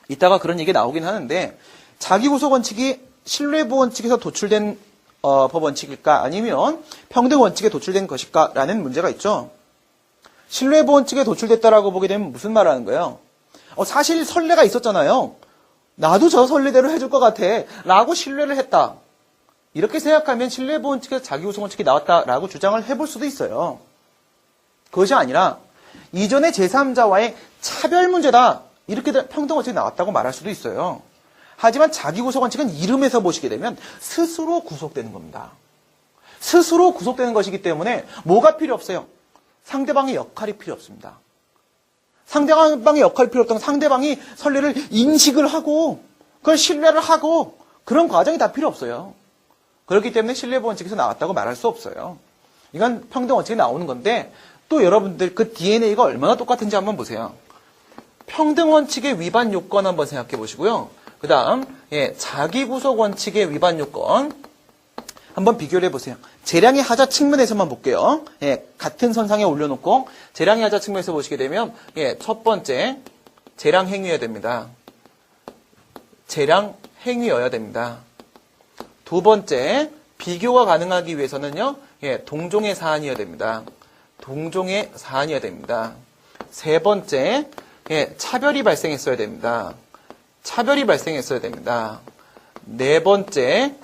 이따가 그런 얘기 나오긴 하는데 자기구속원칙이 신뢰보원칙에서 도출된 법원칙일까 아니면 평등원칙에 도출된 것일까 라는 문제가 있죠. 신뢰보원칙에 도출됐다라고 보게 되면 무슨 말 하는 거예요? 사실 선례가 있었잖아요. 나도 저 선례대로 해줄 것 같아 라고 신뢰를 했다. 이렇게 생각하면 신뢰보원칙에서 자기구속원칙이 나왔다라고 주장을 해볼 수도 있어요. 그것이 아니라 이전에 제3자와의 차별 문제다. 이렇게 평등원칙이 나왔다고 말할 수도 있어요. 하지만 자기구속원칙은 이름에서 보시게 되면 스스로 구속되는 겁니다. 스스로 구속되는 것이기 때문에 뭐가 필요 없어요? 상대방의 역할이 필요 없습니다. 상대방의 역할이 필요 없다면 상대방이 선례를 인식을 하고 그걸 신뢰를 하고 그런 과정이 다 필요 없어요. 그렇기 때문에 신뢰보원칙에서 나왔다고 말할 수 없어요. 이건 평등원칙에 나오는 건데 또 여러분들 그 DNA가 얼마나 똑같은지 한번 보세요. 평등원칙의 위반 요건 한번 생각해 보시고요. 그 다음 자기구속원칙의 위반 요건 한번 비교를 해보세요. 재량의 하자 측면에서만 볼게요. 같은 선상에 올려놓고 재량의 하자 측면에서 보시게 되면 첫 번째 재량 행위여야 됩니다. 재량 행위여야 됩니다. 두 번째 비교가 가능하기 위해서는요. 동종의 사안이어야 됩니다. 동종의 사안이어야 됩니다. 세 번째 차별이 발생했어야 됩니다. 차별이 발생했어야 됩니다. 네 번째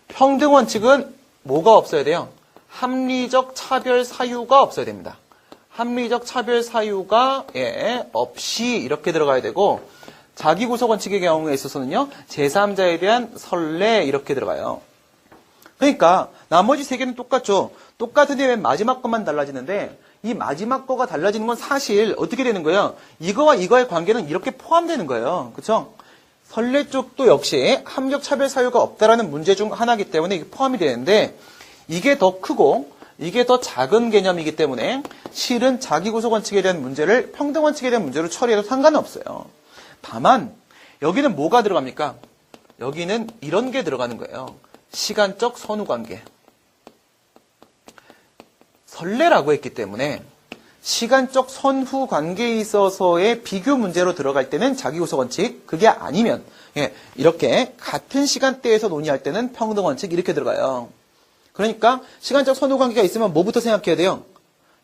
평등원칙은 뭐가 없어야 돼요? 합리적 차별 사유가 없어야 됩니다. 합리적 차별 사유가 없이 이렇게 들어가야 되고 자기구속원칙의 경우에 있어서는요. 제3자에 대한 선례 이렇게 들어가요. 그러니까 나머지 세 개는 똑같죠. 똑같은데 왜 마지막 것만 달라지는데 이 마지막 거가 달라지는 건 사실 어떻게 되는 거예요? 이거와 이거의 관계는 이렇게 포함되는 거예요. 그렇죠? 선례 쪽도 역시 합리적 차별 사유가 없다라는 문제 중 하나이기 때문에 이게 포함이 되는데 이게 더 크고 이게 더 작은 개념이기 때문에 실은 자기구속원칙에 대한 문제를 평등원칙에 대한 문제로 처리해도 상관은 없어요. 다만 여기는 뭐가 들어갑니까? 여기는 이런 게 들어가는 거예요. 시간적 선후관계. 선례라고 했기 때문에 시간적 선후관계에 있어서의 비교 문제로 들어갈 때는 자기구속원칙, 그게 아니면 이렇게 같은 시간대에서 논의할 때는 평등원칙 이렇게 들어가요. 그러니까 시간적 선후관계가 있으면 뭐부터 생각해야 돼요?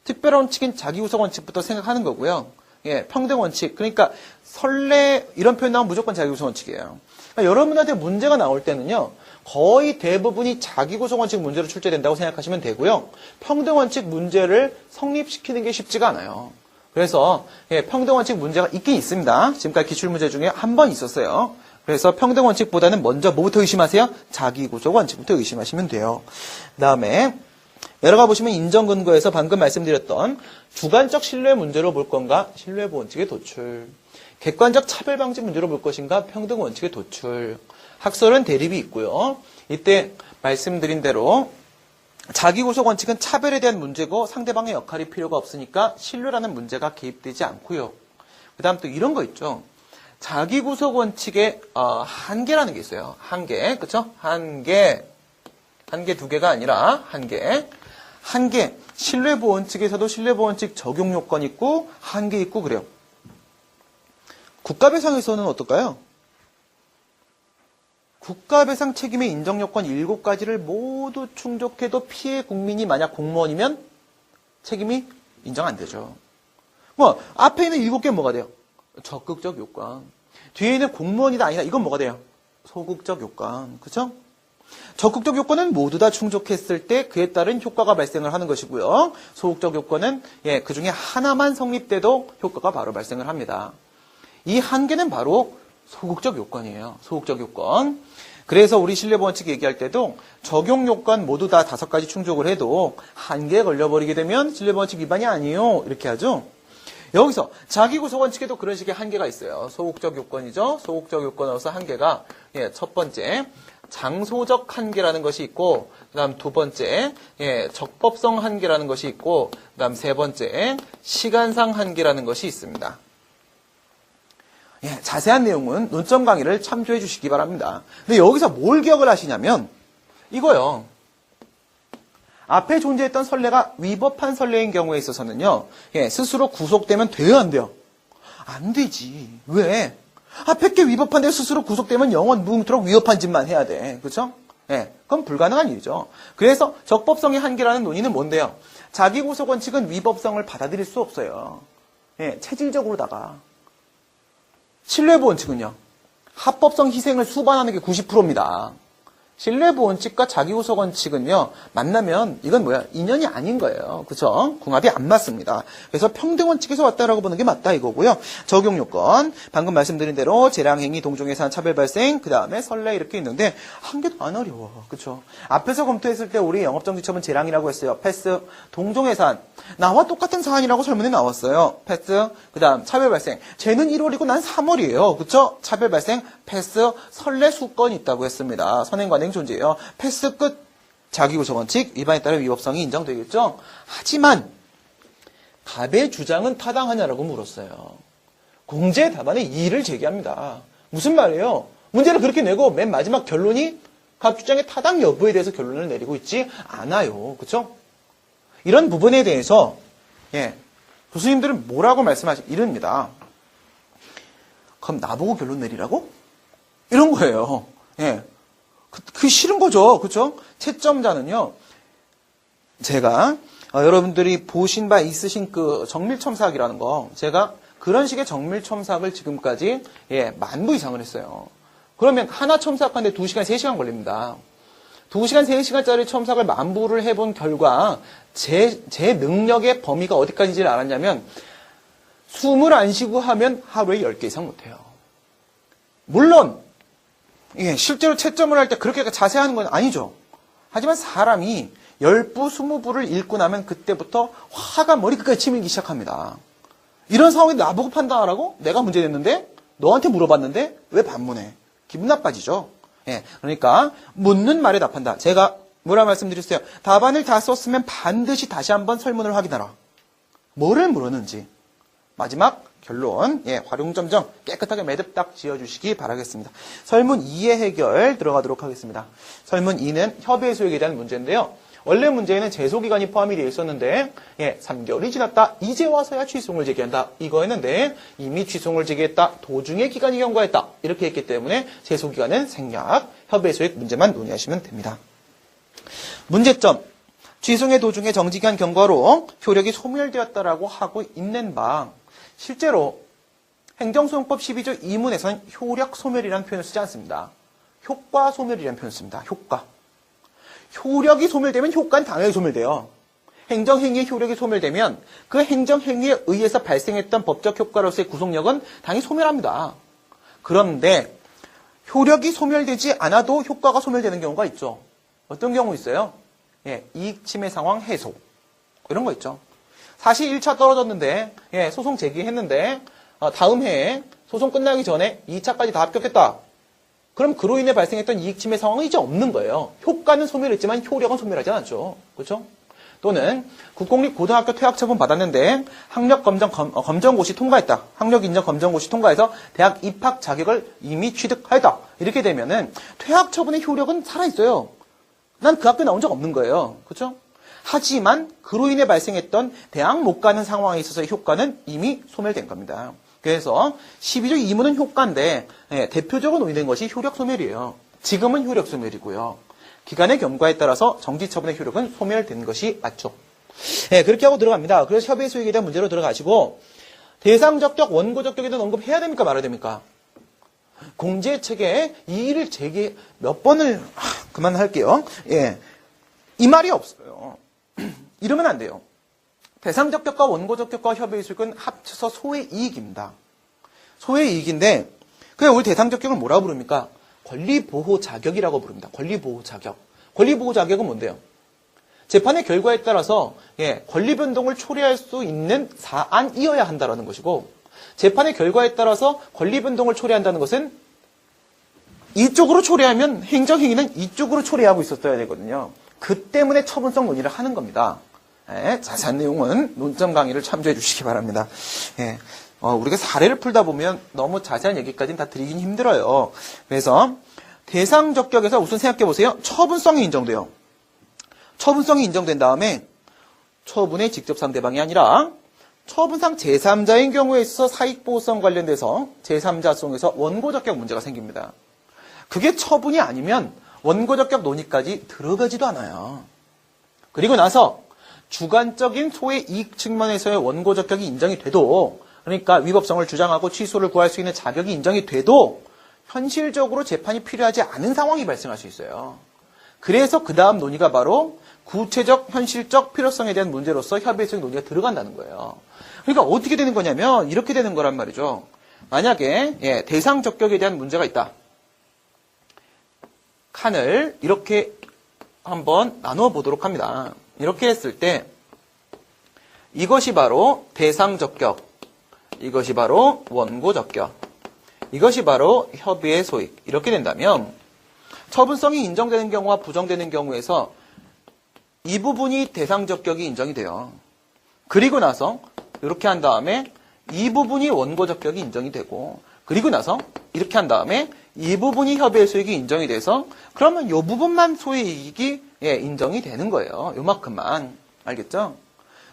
특별원칙인 자기구속원칙부터 생각하는 거고요. 평등원칙, 그러니까 선례 이런 표현 나오면 무조건 자기구속원칙이에요. 그러니까 여러분한테 문제가 나올 때는요. 거의 대부분이 자기구속원칙 문제로 출제된다고 생각하시면 되고요. 평등원칙 문제를 성립시키는 게 쉽지가 않아요. 그래서 평등원칙 문제가 있긴 있습니다. 지금까지 기출문제 중에 한 번 있었어요. 그래서 평등원칙보다는 먼저 뭐부터 의심하세요? 자기구속원칙부터 의심하시면 돼요. 그 다음에 내려가 보시면 인정근거에서 방금 말씀드렸던 주관적 신뢰 문제로 볼 건가? 신뢰보원칙의 도출. 객관적 차별방지 문제로 볼 것인가? 평등원칙의 도출. 학설은 대립이 있고요. 이때 말씀드린 대로 자기구속원칙은 차별에 대한 문제고 상대방의 역할이 필요가 없으니까 신뢰라는 문제가 개입되지 않고요. 그 다음 또 이런 거 있죠. 자기구속원칙의 한계라는 게 있어요. 한계, 그렇죠? 한계 두 개가 아니라 한계. 신뢰보원칙에서도 신뢰보원칙 적용 요건 있고 한계 있고 그래요. 국가배상에서는 어떨까요? 국가배상 책임의 인정요건 7가지를 모두 충족해도 피해 국민이 만약 공무원이면 책임이 인정 안 되죠. 앞에 있는 7개 뭐가 돼요? 적극적 요건. 뒤에 있는 공무원이다 아니다 이건 뭐가 돼요? 소극적 요건. 그렇죠? 적극적 요건은 모두 다 충족했을 때 그에 따른 효과가 발생을 하는 것이고요. 소극적 요건은 그 중에 하나만 성립돼도 효과가 바로 발생을 합니다. 이 한계는 바로 소극적 요건이에요. 소극적 요건. 그래서 우리 신뢰보원칙 얘기할 때도 적용 요건 모두 다 5가지 충족을 해도 한계에 걸려버리게 되면 신뢰보원칙 위반이 아니에요. 이렇게 하죠. 여기서 자기구속원칙에도 그런 식의 한계가 있어요. 소극적 요건이죠. 소극적 요건으로서 한계가 첫 번째 장소적 한계라는 것이 있고 그 다음 두 번째 적법성 한계라는 것이 있고 그 다음 세 번째 시간상 한계라는 것이 있습니다. 자세한 내용은 논점 강의를 참조해 주시기 바랍니다. 근데 여기서 뭘 기억을 하시냐면 이거요. 앞에 존재했던 선례가 위법한 선례인 경우에 있어서는요. 스스로 구속되면 돼요, 안 돼요? 안 되지. 왜? 앞에 게 위법한데 스스로 구속되면 영원 무궁토록 위법한 짓만 해야 돼. 그렇죠? 그건 불가능한 일이죠. 그래서 적법성의 한계라는 논의는 뭔데요? 자기구속원칙은 위법성을 받아들일 수 없어요. 체질적으로다가. 신뢰보원칙은요. 합법성 희생을 수반하는 게 90%입니다. 신뢰보원칙과 자기구속원칙은요, 만나면 이건 뭐야? 인연이 아닌 거예요. 그쵸? 궁합이 안 맞습니다. 그래서 평등원칙에서 왔다라고 보는 게 맞다 이거고요. 적용요건, 방금 말씀드린 대로 재량행위, 동종에서 한 차별 발생, 그 다음에 선례 이렇게 있는데 한 개도 안 어려워. 그쵸? 앞에서 검토했을 때 우리 영업정지처분 재량이라고 했어요. 패스. 동종해산. 나와 똑같은 사안이라고 설문에 나왔어요. 패스. 그 다음 차별 발생. 쟤는 1월이고 난 3월이에요. 그쵸? 차별 발생. 패스. 선례 수건이 있다고 했습니다. 선행관행 존재예요. 패스 끝. 자기구속원칙 위반에 따른 위법성이 인정되겠죠? 하지만 갑의 주장은 타당하냐라고 물었어요. 공제 답안에 이의를 제기합니다. 무슨 말이에요? 문제를 그렇게 내고 맨 마지막 결론이 갑 주장의 타당 여부에 대해서 결론을 내리고 있지 않아요. 그렇죠? 이런 부분에 대해서 교수님들은 뭐라고 말씀하시 이릅니다. 그럼 나보고 결론 내리라고? 이런 거예요. 그 싫은 거죠. 그렇죠? 채점자는요. 제가 여러분들이 보신 바 있으신 그 정밀첨삭이라는 거 제가 그런 식의 정밀첨삭을 지금까지 10,000부 이상을 했어요. 그러면 하나 첨삭하는데 2시간, 3시간 걸립니다. 2시간, 3시간짜리 첨삭을 10,000부를 해본 결과 제 능력의 범위가 어디까지인지를 알았냐면 숨을 안 쉬고 하면 하루에 10개 이상 못해요. 물론 실제로 채점을 할 때 그렇게 자세하는 건 아니죠. 하지만 사람이 10부, 20부를 읽고 나면 그때부터 화가 머리끝까지 치밀기 시작합니다. 이런 상황에 나보고 판단하라고? 내가 문제 냈는데? 너한테 물어봤는데? 왜 반문해? 기분 나빠지죠. 그러니까 묻는 말에 답한다. 제가 뭐라 말씀드렸어요? 답안을 다 썼으면 반드시 다시 한번 설문을 확인하라. 뭐를 물었는지. 마지막 결론, 활용점정 깨끗하게 매듭 딱 지어주시기 바라겠습니다. 설문 2의 해결 들어가도록 하겠습니다. 설문 2는 협의 소액에 대한 문제인데요. 원래 문제에는 제소기간이 포함이 되어 있었는데 3개월이 지났다. 이제 와서야 취소를 제기한다. 이거 했는데 이미 취소를 제기했다. 도중에 기간이 경과했다. 이렇게 했기 때문에 제소기간은 생략, 협의 소액 문제만 논의하시면 됩니다. 문제점. 취소의 도중에 정지기간 경과로 효력이 소멸되었다라고 하고 있는 바 실제로 행정소송법 12조 2문에서는 효력 소멸이라는 표현을 쓰지 않습니다. 효과 소멸이라는 표현을 씁니다. 효과. 효력이 소멸되면 효과는 당연히 소멸돼요. 행정행위의 효력이 소멸되면 그 행정행위에 의해서 발생했던 법적 효과로서의 구속력은 당연히 소멸합니다. 그런데 효력이 소멸되지 않아도 효과가 소멸되는 경우가 있죠. 어떤 경우 있어요? 이익 침해 상황 해소. 이런 거 있죠. 사실 1차 떨어졌는데 소송 제기했는데 다음 해에 소송 끝나기 전에 2차까지 다 합격했다. 그럼 그로 인해 발생했던 이익 침해 상황은 이제 없는 거예요. 효과는 소멸했지만 효력은 소멸하지 않았죠. 그렇죠? 또는 국공립 고등학교 퇴학 처분 받았는데 학력 검정고시 통과했다. 학력 인정 검정고시 통과해서 대학 입학 자격을 이미 취득하였다. 이렇게 되면은 퇴학 처분의 효력은 살아 있어요. 난 그 학교 나온 적 없는 거예요. 그렇죠? 하지만 그로 인해 발생했던 대학 못 가는 상황에 있어서의 효과는 이미 소멸된 겁니다. 그래서 12조 2문은 효과인데 대표적으로 논의된 것이 효력 소멸이에요. 지금은 효력 소멸이고요. 기간의 경과에 따라서 정지 처분의 효력은 소멸된 것이 맞죠. 그렇게 하고 들어갑니다. 그래서 협의 소액에 대한 문제로 들어가시고 대상 적격, 원고 적격에 대한 언급해야 됩니까 말아야 됩니까? 공제책에 이의를 제기 몇 번을 그만할게요. 이 말이 없어요. 이러면 안 돼요. 대상 적격과 원고 적격과 협의 소액은 합쳐서 소의 이익입니다. 소의 이익인데 그냥 우리 대상 적격을 뭐라 부릅니까? 권리보호 자격이라고 부릅니다. 권리보호 자격. 권리보호 자격은 뭔데요? 재판의 결과에 따라서 권리 변동을 초래할 수 있는 사안이어야 한다라는 것이고 재판의 결과에 따라서 권리 변동을 초래한다는 것은 이쪽으로 초래하면 행정행위는 이쪽으로 초래하고 있었어야 되거든요. 그 때문에 처분성 논의를 하는 겁니다. 자세한 내용은 논점 강의를 참조해 주시기 바랍니다. 우리가 사례를 풀다 보면 너무 자세한 얘기까지는 다 드리긴 힘들어요. 그래서 대상 적격에서 우선 생각해 보세요. 처분성이 인정돼요. 처분성이 인정된 다음에 처분의 직접 상대방이 아니라 처분상 제3자인 경우에 있어서 사익보호성 관련돼서 제3자 소송에서 원고 적격 문제가 생깁니다. 그게 처분이 아니면 원고 적격 논의까지 들어가지도 않아요. 그리고 나서 주관적인 소의 이익 측면에서의 원고 적격이 인정이 돼도 그러니까 위법성을 주장하고 취소를 구할 수 있는 자격이 인정이 돼도 현실적으로 재판이 필요하지 않은 상황이 발생할 수 있어요. 그래서 그 다음 논의가 바로 구체적, 현실적 필요성에 대한 문제로서 협의의 소익 논의가 들어간다는 거예요. 그러니까 어떻게 되는 거냐면 이렇게 되는 거란 말이죠. 만약에 대상 적격에 대한 문제가 있다. 칸을 이렇게 한번 나누어 보도록 합니다. 이렇게 했을 때 이것이 바로 대상 적격, 이것이 바로 원고 적격, 이것이 바로 협의의 소익. 이렇게 된다면 처분성이 인정되는 경우와 부정되는 경우에서 이 부분이 대상 적격이 인정이 돼요. 그리고 나서 이렇게 한 다음에 이 부분이 원고 적격이 인정이 되고, 그리고 나서 이렇게 한 다음에 이 부분이 협의의 소익이 인정이 돼서 그러면 이 부분만 소의 이익이 인정이 되는 거예요. 요만큼만. 알겠죠?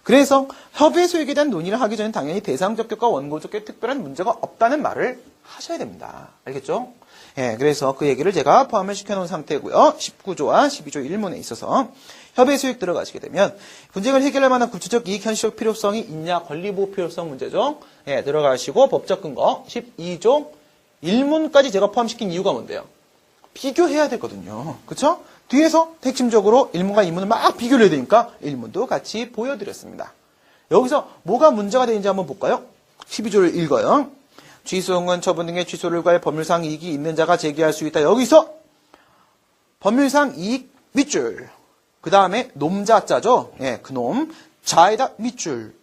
그래서 협의의 소익에 대한 논의를 하기 전에 당연히 대상 적격과 원고 적격에 특별한 문제가 없다는 말을 하셔야 됩니다. 알겠죠? 그래서 그 얘기를 제가 포함을 시켜놓은 상태고요. 19조와 12조 1문에 있어서 협의의 소익 들어가시게 되면 분쟁을 해결할 만한 구체적 이익 현실적 필요성이 있냐, 권리보호 필요성 문제죠. 들어가시고 법적 근거 12조 1문까지 제가 포함시킨 이유가 뭔데요? 비교해야 되거든요. 그쵸? 뒤에서 핵심적으로 1문과 2문을 막 비교를 해야 되니까 1문도 같이 보여드렸습니다. 여기서 뭐가 문제가 되는지 한번 볼까요? 12조를 읽어요. 취소응은 처분 등의 취소를 가해 법률상 이익이 있는 자가 제기할 수 있다. 여기서 법률상 이익 밑줄, 그 다음에 놈자자죠. 그놈 자에다 밑줄.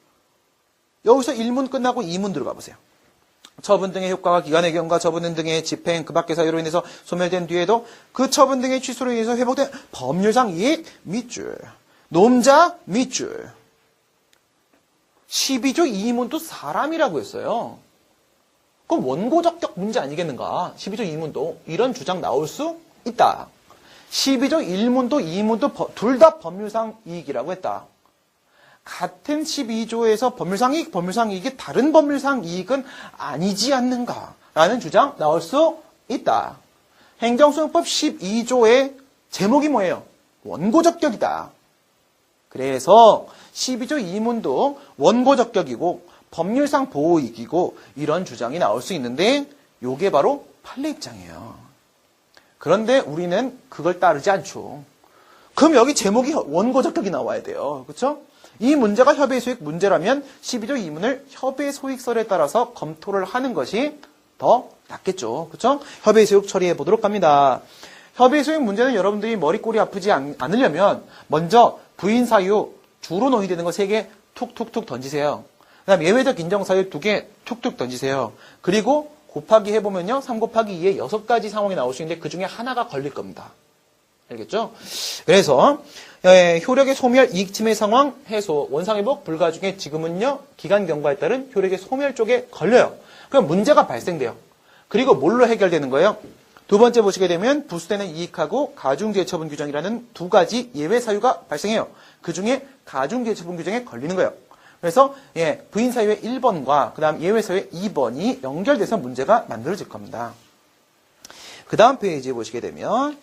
여기서 1문 끝나고 2문 들어가 보세요. 처분 등의 효과가 기간의 경과 처분 등의 집행 그 밖의 사유로 인해서 소멸된 뒤에도 그 처분 등의 취소로 인해서 회복된 법률상 이익 밑줄, 놈자 밑줄. 12조 2문도 사람이라고 했어요. 그럼 원고적격 문제 아니겠는가? 12조 2문도 이런 주장 나올 수 있다. 12조 1문도 2문도 둘 다 법률상 이익이라고 했다. 같은 12조에서 법률상 이익이 다른 법률상 이익은 아니지 않는가라는 주장 나올 수 있다. 행정소송법 12조의 제목이 뭐예요? 원고적격이다. 그래서 12조 2문도 원고적격이고 법률상 보호이익이고 이런 주장이 나올 수 있는데 이게 바로 판례 입장이에요. 그런데 우리는 그걸 따르지 않죠. 그럼 여기 제목이 원고적격이 나와야 돼요. 그렇죠? 이 문제가 협의의 소익 문제라면 12조 2문을 협의의 소익설에 따라서 검토를 하는 것이 더 낫겠죠. 그렇죠? 협의의 소익 처리해 보도록 합니다. 협의의 소익 문제는 여러분들이 머리꼬리 아프지 않으려면 먼저 부인 사유 주로 논의되는 거 3개 툭툭툭 던지세요. 그 다음 예외적 인정 사유 2개 툭툭 던지세요. 그리고 곱하기 해보면요. 3 곱하기 2에 6가지 상황이 나올 수 있는데 그 중에 하나가 걸릴 겁니다. 알겠죠? 그래서 효력의 소멸, 이익 침해 상황, 해소, 원상회복, 불가 중에 지금은요. 기간 경과에 따른 효력의 소멸 쪽에 걸려요. 그럼 문제가 발생돼요. 그리고 뭘로 해결되는 거예요? 두 번째 보시게 되면 부수되는 이익하고 가중제처분 규정이라는 2가지 예외 사유가 발생해요. 그 중에 가중제처분 규정에 걸리는 거예요. 그래서 부인 사유의 1번과 그 다음 예외 사유의 2번이 연결돼서 문제가 만들어질 겁니다. 그 다음 페이지에 보시게 되면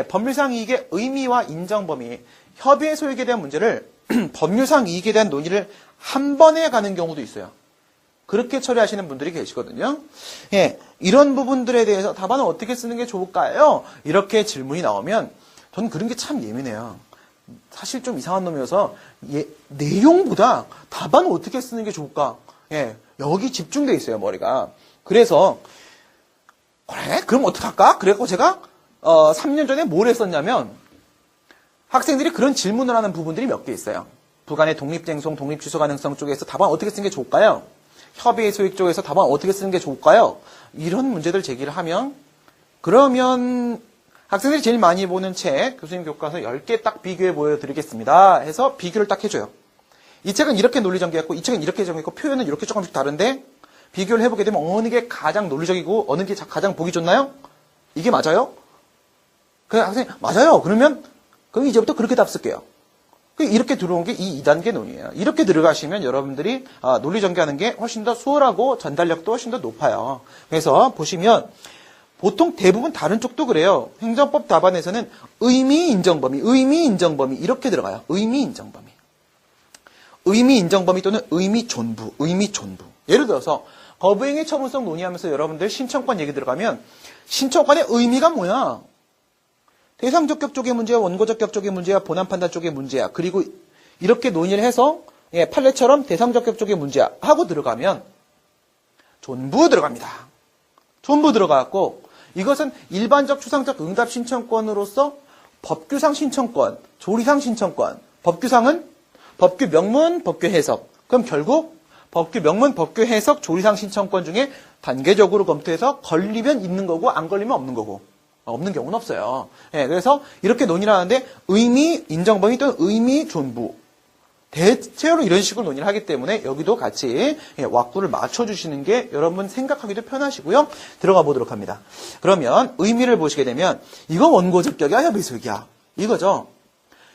법률상 이익의 의미와 인정 범위, 협의의 소익에 대한 문제를 법률상 이익에 대한 논의를 한 번에 가는 경우도 있어요. 그렇게 처리하시는 분들이 계시거든요. 이런 부분들에 대해서 답안을 어떻게 쓰는 게 좋을까요? 이렇게 질문이 나오면 저는 그런 게 참 예민해요. 사실 좀 이상한 놈이어서 내용보다 답안을 어떻게 쓰는 게 좋을까? 여기 집중돼 있어요, 머리가. 그래서 그래? 그럼 어떡할까? 그래서 제가 3년 전에 뭘 했었냐면 학생들이 그런 질문을 하는 부분들이 몇 개 있어요. 부간의 독립쟁송, 독립취소 가능성 쪽에서 답안 어떻게 쓰는 게 좋을까요? 협의의 소익 쪽에서 답안 어떻게 쓰는 게 좋을까요? 이런 문제들 제기를 하면 그러면 학생들이 제일 많이 보는 책, 교수님 교과서 10개 딱 비교해 보여드리겠습니다. 해서 비교를 딱 해줘요. 이 책은 이렇게 논리 전개했고 이 책은 이렇게 정했고 표현은 이렇게 조금씩 다른데 비교를 해보게 되면 어느 게 가장 논리적이고 어느 게 가장 보기 좋나요? 이게 맞아요? 그냥 학생이 맞아요. 그럼 이제부터 그렇게 답 쓸게요. 이렇게 들어온 게 이 2단계 논의예요. 이렇게 들어가시면 여러분들이 논리 전개하는 게 훨씬 더 수월하고 전달력도 훨씬 더 높아요. 그래서 보시면 보통 대부분 다른 쪽도 그래요. 행정법 답안에서는 의미 인정 범위 이렇게 들어가요. 의미 인정 범위 또는 의미 존부. 예를 들어서 거부행위 처분성 논의하면서 여러분들 신청권 얘기 들어가면 신청권의 의미가 뭐야? 대상적격 쪽의 문제야, 원고적격 쪽의 문제야, 본안판단 쪽의 문제야. 그리고 이렇게 논의를 해서 판례처럼 대상적격 쪽의 문제야 하고 들어가면 전부 들어갑니다. 전부 들어가고 이것은 일반적 추상적 응답 신청권으로서 법규상 신청권, 조리상 신청권, 법규상은 법규 명문, 법규 해석. 그럼 결국 법규 명문, 법규 해석, 조리상 신청권 중에 단계적으로 검토해서 걸리면 있는 거고 안 걸리면 없는 거고. 없는 경우는 없어요. 그래서 이렇게 논의를 하는데 의미 인정 범위 또는 의미 존부. 대체로 이런 식으로 논의를 하기 때문에 여기도 같이 왁구를 맞춰주시는 게 여러분 생각하기도 편하시고요. 들어가 보도록 합니다. 그러면 의미를 보시게 되면 이거 원고적격이야, 협의소이익이야? 이거죠.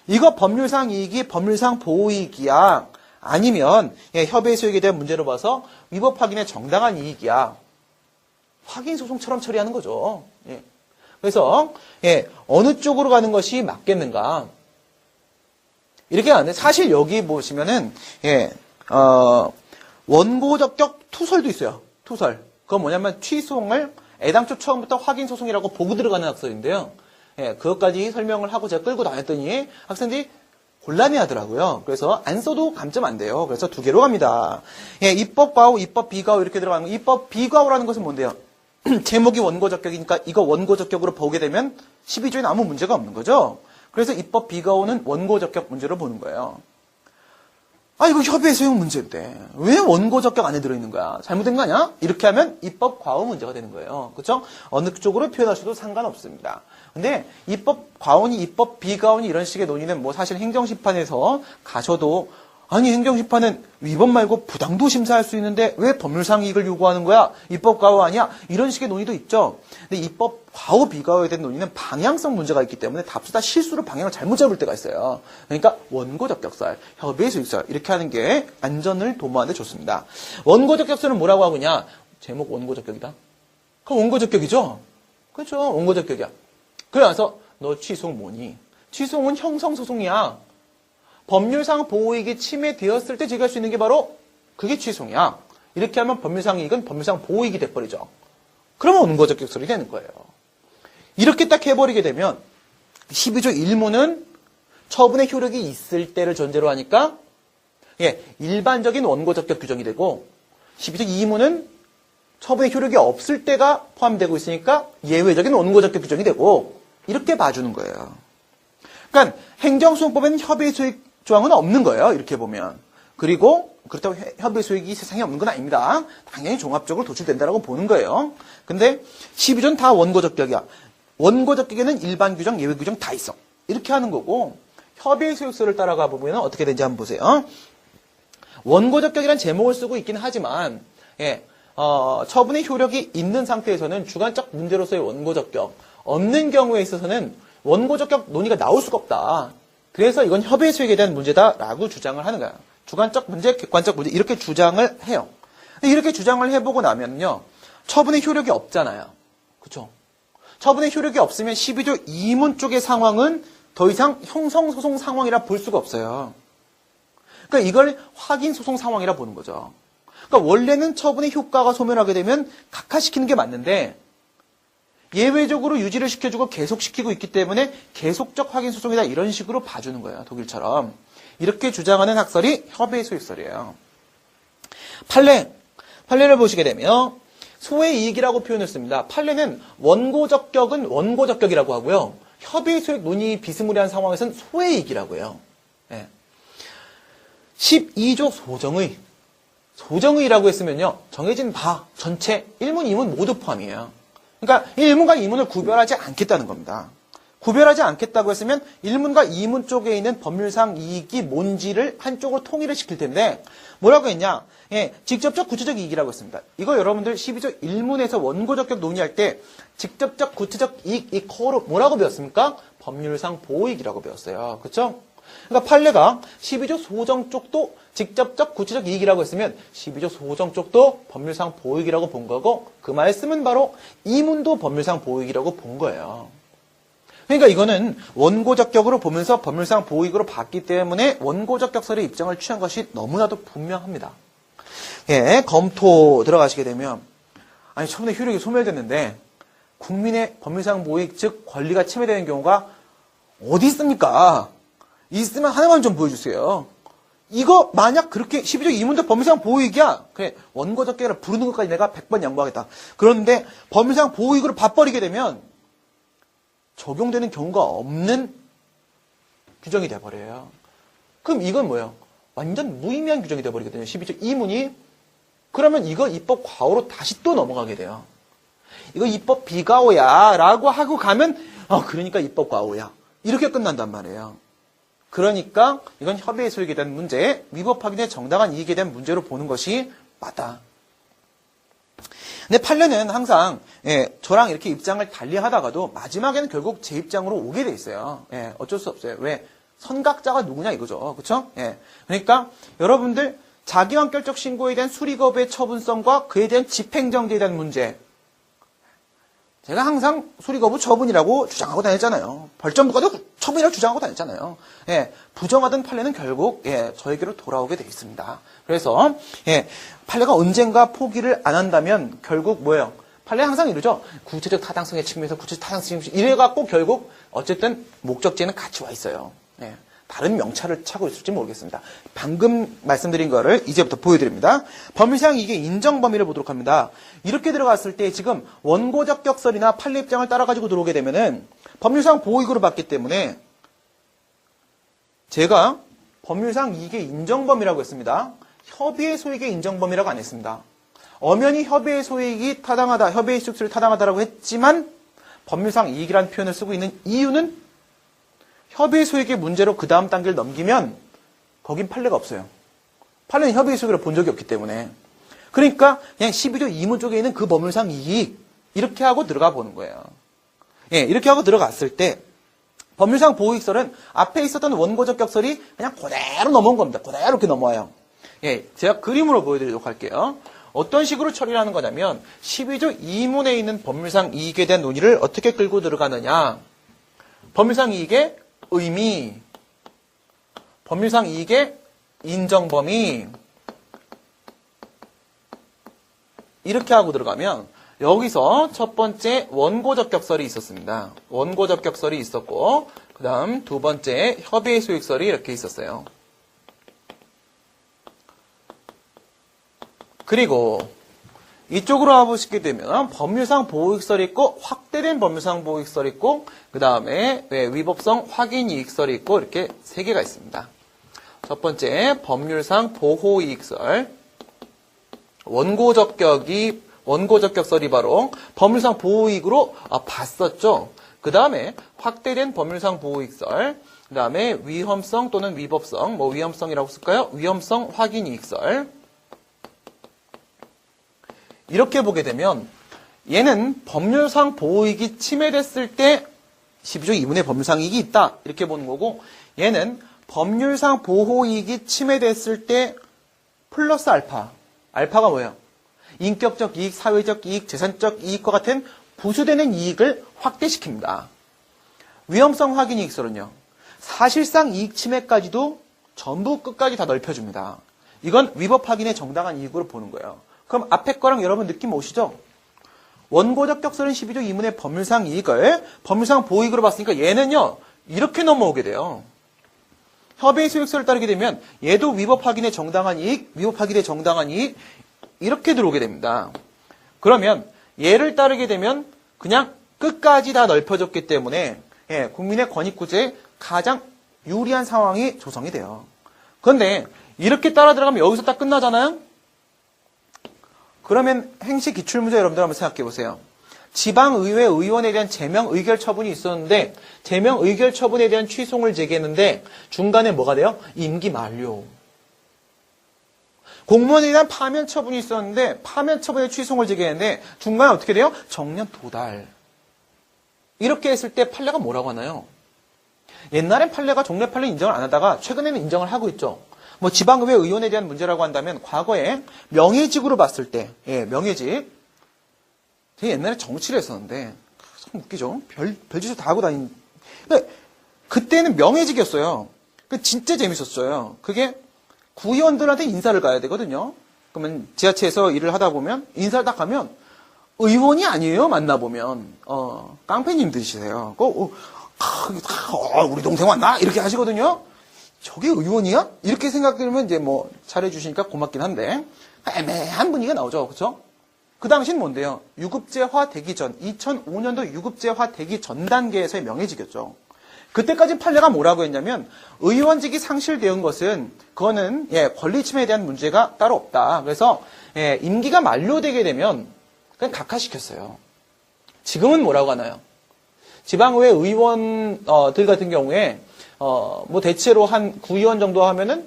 이거 법률상 이익이 법률상 보호이익이야? 아니면 협의소이익에 대한 문제로 봐서 위법 확인의 정당한 이익이야? 확인 소송처럼 처리하는 거죠. 그래서 어느 쪽으로 가는 것이 맞겠는가? 이렇게 하는데 사실 여기 보시면은 원고적격 투설도 있어요. 투설. 그건 뭐냐면 취소를 애당초 처음부터 확인 소송이라고 보고 들어가는 학설인데요. 그것까지 설명을 하고 제가 끌고 다녔더니 학생들이 곤란해하더라고요. 그래서 안 써도 감점 안 돼요. 그래서 두 개로 갑니다. 입법 과오, 입법 비과오 이렇게 들어가는 거. 입법 비과오라는 것은 뭔데요? 제목이 원고적격이니까 이거 원고적격으로 보게 되면 12조에는 아무 문제가 없는 거죠. 그래서 입법 비과오는 원고적격 문제로 보는 거예요. 아, 이거 협의의 소용 문제인데 왜 원고적격 안에 들어있는 거야? 잘못된 거 아니야? 이렇게 하면 입법 과오 문제가 되는 거예요. 그렇죠? 어느 쪽으로 표현하셔도 상관없습니다. 근데 입법 과오니 입법 비과오니 이런 식의 논의는 뭐 사실 행정심판에서 가셔도 아니 행정심판은 위법 말고 부당도 심사할 수 있는데 왜 법률상 이익을 요구하는 거야? 입법 과오 아니야? 이런 식의 논의도 있죠. 근데 입법 과오 비과오에 대한 논의는 방향성 문제가 있기 때문에 답수다 실수로 방향을 잘못 잡을 때가 있어요. 그러니까 원고적격설, 협의의 수익설 이렇게 하는 게 안전을 도모하는 데 좋습니다. 원고적격설은 뭐라고 하느냐? 제목 원고적격이다. 그럼 원고적격이죠? 그렇죠. 원고적격이야. 그래서 너 취소는 뭐니? 취소는 형성소송이야. 법률상 보호이익이 침해되었을 때 제기할 수 있는 게 바로 그게 취소야. 이렇게 하면 법률상 이익은 법률상 보호이익이 돼버리죠. 그러면 원고적격설이 되는 거예요. 이렇게 딱 해버리게 되면 12조 1무는 처분의 효력이 있을 때를 전제로 하니까 일반적인 원고적격 규정이 되고 12조 2무는 처분의 효력이 없을 때가 포함되고 있으니까 예외적인 원고적격 규정이 되고 이렇게 봐주는 거예요. 그러니까 행정소송법에는 협의의 수익 조항은 없는 거예요. 이렇게 보면. 그리고 그렇다고 협의 수익이 세상에 없는 건 아닙니다. 당연히 종합적으로 도출된다라고 보는 거예요. 근데 12조는 다 원고적격이야. 원고적격에는 일반 규정, 예외 규정 다 있어. 이렇게 하는 거고 협의 수익서를 따라가 보면 어떻게 되는지 한번 보세요. 원고적격이란 제목을 쓰고 있긴 하지만 처분의 효력이 있는 상태에서는 주관적 문제로서의 원고적격 없는 경우에 있어서는 원고적격 논의가 나올 수가 없다. 그래서 이건 협의 수익에 대한 문제다라고 주장을 하는 거야. 주관적 문제, 객관적 문제 이렇게 주장을 해요. 이렇게 주장을 해보고 나면요. 처분의 효력이 없잖아요. 그렇죠? 처분의 효력이 없으면 12조 2문 쪽의 상황은 더 이상 형성소송 상황이라 볼 수가 없어요. 그러니까 이걸 확인소송 상황이라 보는 거죠. 그러니까 원래는 처분의 효과가 소멸하게 되면 각하시키는 게 맞는데 예외적으로 유지를 시켜주고 계속시키고 있기 때문에 계속적 확인 소송이다 이런 식으로 봐주는 거예요. 독일처럼. 이렇게 주장하는 학설이 협의의 수익설이에요. 판례를 보시게 되면 소의 이익이라고 표현을 씁니다. 판례는 원고적격은 원고적격이라고 하고요. 협의의 수익 논의 비스무리한 상황에서는 소의 이익이라고 해요. 12조 소정의라고 했으면요. 정해진 바 전체 1문, 2문 모두 포함이에요. 그러니까 1문과 2문을 구별하지 않겠다는 겁니다. 구별하지 않겠다고 했으면 1문과 2문 쪽에 있는 법률상 이익이 뭔지를 한쪽으로 통일을 시킬 텐데 뭐라고 했냐? 직접적 구체적 이익이라고 했습니다. 이거 여러분들 12조 1문에서 원고적격 논의할 때 직접적 구체적 이익 이 코어로 뭐라고 배웠습니까? 법률상 보호이익이라고 배웠어요. 그렇죠? 그러니까 판례가 12조 소정 쪽도 직접적 구체적 이익이라고 했으면 12조 소정 쪽도 법률상 보호이익이라고 본 거고 그 말씀은 바로 이문도 법률상 보호이익이라고 본 거예요. 그러니까 이거는 원고적격으로 보면서 법률상 보호이익으로 봤기 때문에 원고적격설의 입장을 취한 것이 너무나도 분명합니다. 검토 들어가시게 되면 아니 처분의 효력이 소멸됐는데 국민의 법률상 보호이익 즉 권리가 침해되는 경우가 어디 있습니까? 있으면 하나만 좀 보여주세요. 이거 만약 그렇게 12조 2문제 법률상 보호이익이야. 그래, 원고적격을 부르는 것까지 내가 100번 양보하겠다. 그런데 법률상 보호이익으로 봐버리게 되면 적용되는 경우가 없는 규정이 돼버려요. 그럼 이건 뭐예요? 완전 무의미한 규정이 돼버리거든요. 12조 2문이. 그러면 이거 입법 과오로 다시 또 넘어가게 돼요. 이거 입법 비과오야 라고 하고 가면 그러니까 입법 과오야. 이렇게 끝난단 말이에요. 그러니까 이건 협의의 소익에 대한 문제, 위법 확인의 정당한 이익에 대한 문제로 보는 것이 맞다. 근데 판례는 항상 저랑 이렇게 입장을 달리하다가도 마지막에는 결국 제 입장으로 오게 돼 있어요. 어쩔 수 없어요. 왜? 선각자가 누구냐 이거죠. 그렇죠? 그러니까 여러분들 자기완결적 신고에 대한 수리거부의 처분성과 그에 대한 집행정지에 대한 문제. 제가 항상 수리거부 처분이라고 주장하고 다녔잖아요. 벌점부가도 처분이라고 주장하고 다녔잖아요. 부정하던 판례는 결국 저에게로 돌아오게 돼 있습니다. 그래서 판례가 언젠가 포기를 안 한다면 결국 뭐예요? 판례 항상 이러죠. 구체적 타당성의 측면에서 구체적 타당성 이래갖고 결국 어쨌든 목적지에는 같이 와 있어요. 다른 명찰을 차고 있을지 모르겠습니다. 방금 말씀드린 거를 이제부터 보여드립니다. 법률상 이게 인정 범위를 보도록 합니다. 이렇게 들어갔을 때 지금 원고적 격설이나 판례 입장을 따라가지고 들어오게 되면은 법률상 보호익으로 봤기 때문에 제가 법률상 이게 인정 범위라고 했습니다. 협의의 소익의 인정 범위라고 안 했습니다. 엄연히 협의의 소익이 타당하다, 협의의 수익수를 타당하다라고 했지만 법률상 이익이라는 표현을 쓰고 있는 이유는 협의의 소익의 문제로 그 다음 단계를 넘기면 거긴 판례가 없어요. 판례는 협의의 소익을 본 적이 없기 때문에. 그러니까 그냥 12조 2문 쪽에 있는 그 법률상 이익 이렇게 하고 들어가 보는 거예요. 이렇게 하고 들어갔을 때 법률상 보호익설은 앞에 있었던 원고적 격설이 그냥 그대로 넘어온 겁니다. 그대로 이렇게 넘어와요. 제가 그림으로 보여드리도록 할게요. 어떤 식으로 처리를 하는 거냐면 12조 2문에 있는 법률상 이익에 대한 논의를 어떻게 끌고 들어가느냐. 법률상 이익의 의미, 법률상 이익의 인정 범위 이렇게 하고 들어가면 여기서 첫 번째 원고적 격설이 있었습니다. 원고적 격설이 있었고 그 다음 두 번째 협의의 소익설이 이렇게 있었어요. 그리고 이쪽으로 와보시게 되면 법률상 보호익설이 있고 확대된 법률상 보호익설이 있고 그 다음에 위법성 확인 이익설이 있고 이렇게 세 개가 있습니다. 첫 번째 법률상 보호이익설 원고적 격설이 바로 법률상 보호이익으로 봤었죠. 그 다음에 확대된 법률상 보호이익설 그 다음에 위험성 또는 위법성 위험성이라고 쓸까요? 위험성 확인 이익설 이렇게 보게 되면 얘는 법률상 보호이익이 침해됐을 때 12조 2문의 법률상 이익이 있다 이렇게 보는 거고 얘는 법률상 보호이익이 침해됐을 때 플러스 알파 알파가 뭐예요? 인격적 이익, 사회적 이익, 재산적 이익과 같은 부수되는 이익을 확대시킵니다. 위험성 확인 이익설은요. 사실상 이익 침해까지도 전부 끝까지 다 넓혀줍니다. 이건 위법 확인의 정당한 이익으로 보는 거예요. 그럼 앞에 거랑 여러분 느낌 오시죠? 원고적 격설은 12조 2문의 법률상 이익을 법률상 보호이익으로 봤으니까 얘는요. 이렇게 넘어오게 돼요. 협의의 소익설을 따르게 되면 얘도 위법 확인의 정당한 이익, 위법 확인의 정당한 이익 이렇게 들어오게 됩니다. 그러면 얘를 따르게 되면 그냥 끝까지 다 넓혀졌기 때문에 국민의 권익구제에 가장 유리한 상황이 조성이 돼요. 그런데 이렇게 따라 들어가면 여기서 딱 끝나잖아요? 그러면 행시 기출문제 여러분들 한번 생각해 보세요. 지방의회 의원에 대한 제명 의결 처분이 있었는데 제명 의결 처분에 대한 취소를 제기했는데 중간에 뭐가 돼요? 임기 만료. 공무원에 대한 파면 처분이 있었는데 파면 처분에 취소를 제기했는데 중간에 어떻게 돼요? 정년 도달. 이렇게 했을 때 판례가 뭐라고 하나요? 옛날엔 판례가 종래 판례 인정을 안 하다가 최근에는 인정을 하고 있죠. 지방의회 의원에 대한 문제라고 한다면 과거에 명예직으로 봤을 때, 명예직. 제가 옛날에 정치를 했었는데 참 웃기죠. 별짓을 다 하고 다닌. 근데 그때는 명예직이었어요. 진짜 재밌었어요. 그게 구의원들한테 인사를 가야 되거든요. 그러면 지하철에서 일을 하다 보면 인사를 딱 가면 의원이 아니에요. 만나보면 깡패님들이시세요. 우리 동생 왔나? 이렇게 하시거든요. 저게 의원이야? 이렇게 생각되면 이제 뭐 잘해주시니까 고맙긴 한데 애매한 분위기가 나오죠. 그렇죠? 그 당시는 뭔데요? 유급제화 되기 전 2005년도 유급제화 되기 전 단계에서의 명예직이었죠. 그때까지 판례가 뭐라고 했냐면 의원직이 상실되는 것은 그거는 권리 침해에 대한 문제가 따로 없다. 그래서 임기가 만료되게 되면 그냥 각하시켰어요. 지금은 뭐라고 하나요? 지방의회 의원들 같은 경우에 뭐 대체로 한 구의원 정도 하면은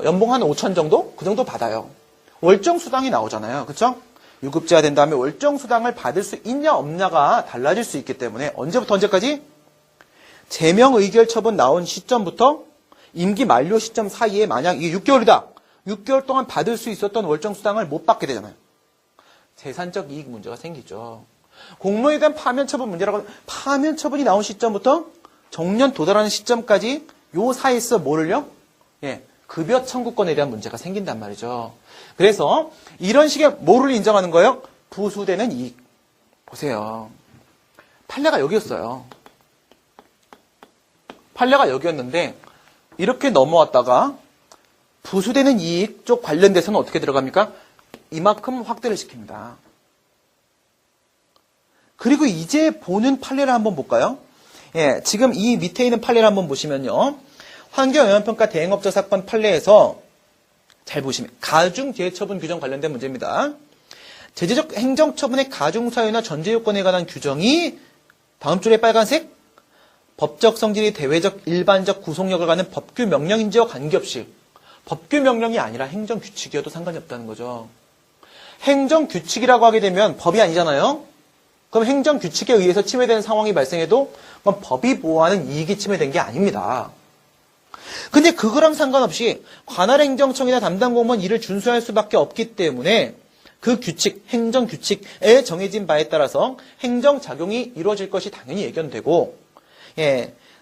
연봉 한 5천 정도? 그 정도 받아요. 월정 수당이 나오잖아요. 그렇죠? 유급제가 된 다음에 월정 수당을 받을 수 있냐 없냐가 달라질 수 있기 때문에 언제부터 언제까지? 제명 의결 처분 나온 시점부터 임기 만료 시점 사이에 만약 이게 6개월이다. 6개월 동안 받을 수 있었던 월정 수당을 못 받게 되잖아요. 재산적 이익 문제가 생기죠. 공무원에 대한 파면 처분 문제라고 하면 파면 처분이 나온 시점부터 정년 도달하는 시점까지 요 사이에서 뭐를요? 급여 청구권에 대한 문제가 생긴단 말이죠. 그래서 이런 식의 뭐를 인정하는 거예요? 부수되는 이익. 보세요. 판례가 여기였어요. 판례가 여기였는데 이렇게 넘어왔다가 부수되는 이익 쪽 관련돼서는 어떻게 들어갑니까? 이만큼 확대를 시킵니다. 그리고 이제 보는 판례를 한번 볼까요? 지금 이 밑에 있는 판례를 한번 보시면요. 환경영향평가 대행업자 사건 판례에서 잘 보시면 가중제처분 규정 관련된 문제입니다. 제재적 행정처분의 가중사유나 전제요건에 관한 규정이 다음 줄에 빨간색 법적 성질이 대외적 일반적 구속력을 갖는 법규 명령인지와 관계없이 법규 명령이 아니라 행정규칙이어도 상관이 없다는 거죠. 행정규칙이라고 하게 되면 법이 아니잖아요. 그럼 행정규칙에 의해서 침해되는 상황이 발생해도 그건 법이 보호하는 이익이 침해된 게 아닙니다. 근데 그거랑 상관없이 관할행정청이나 담당 공무원 이를 준수할 수밖에 없기 때문에 그 규칙, 행정규칙에 정해진 바에 따라서 행정작용이 이루어질 것이 당연히 예견되고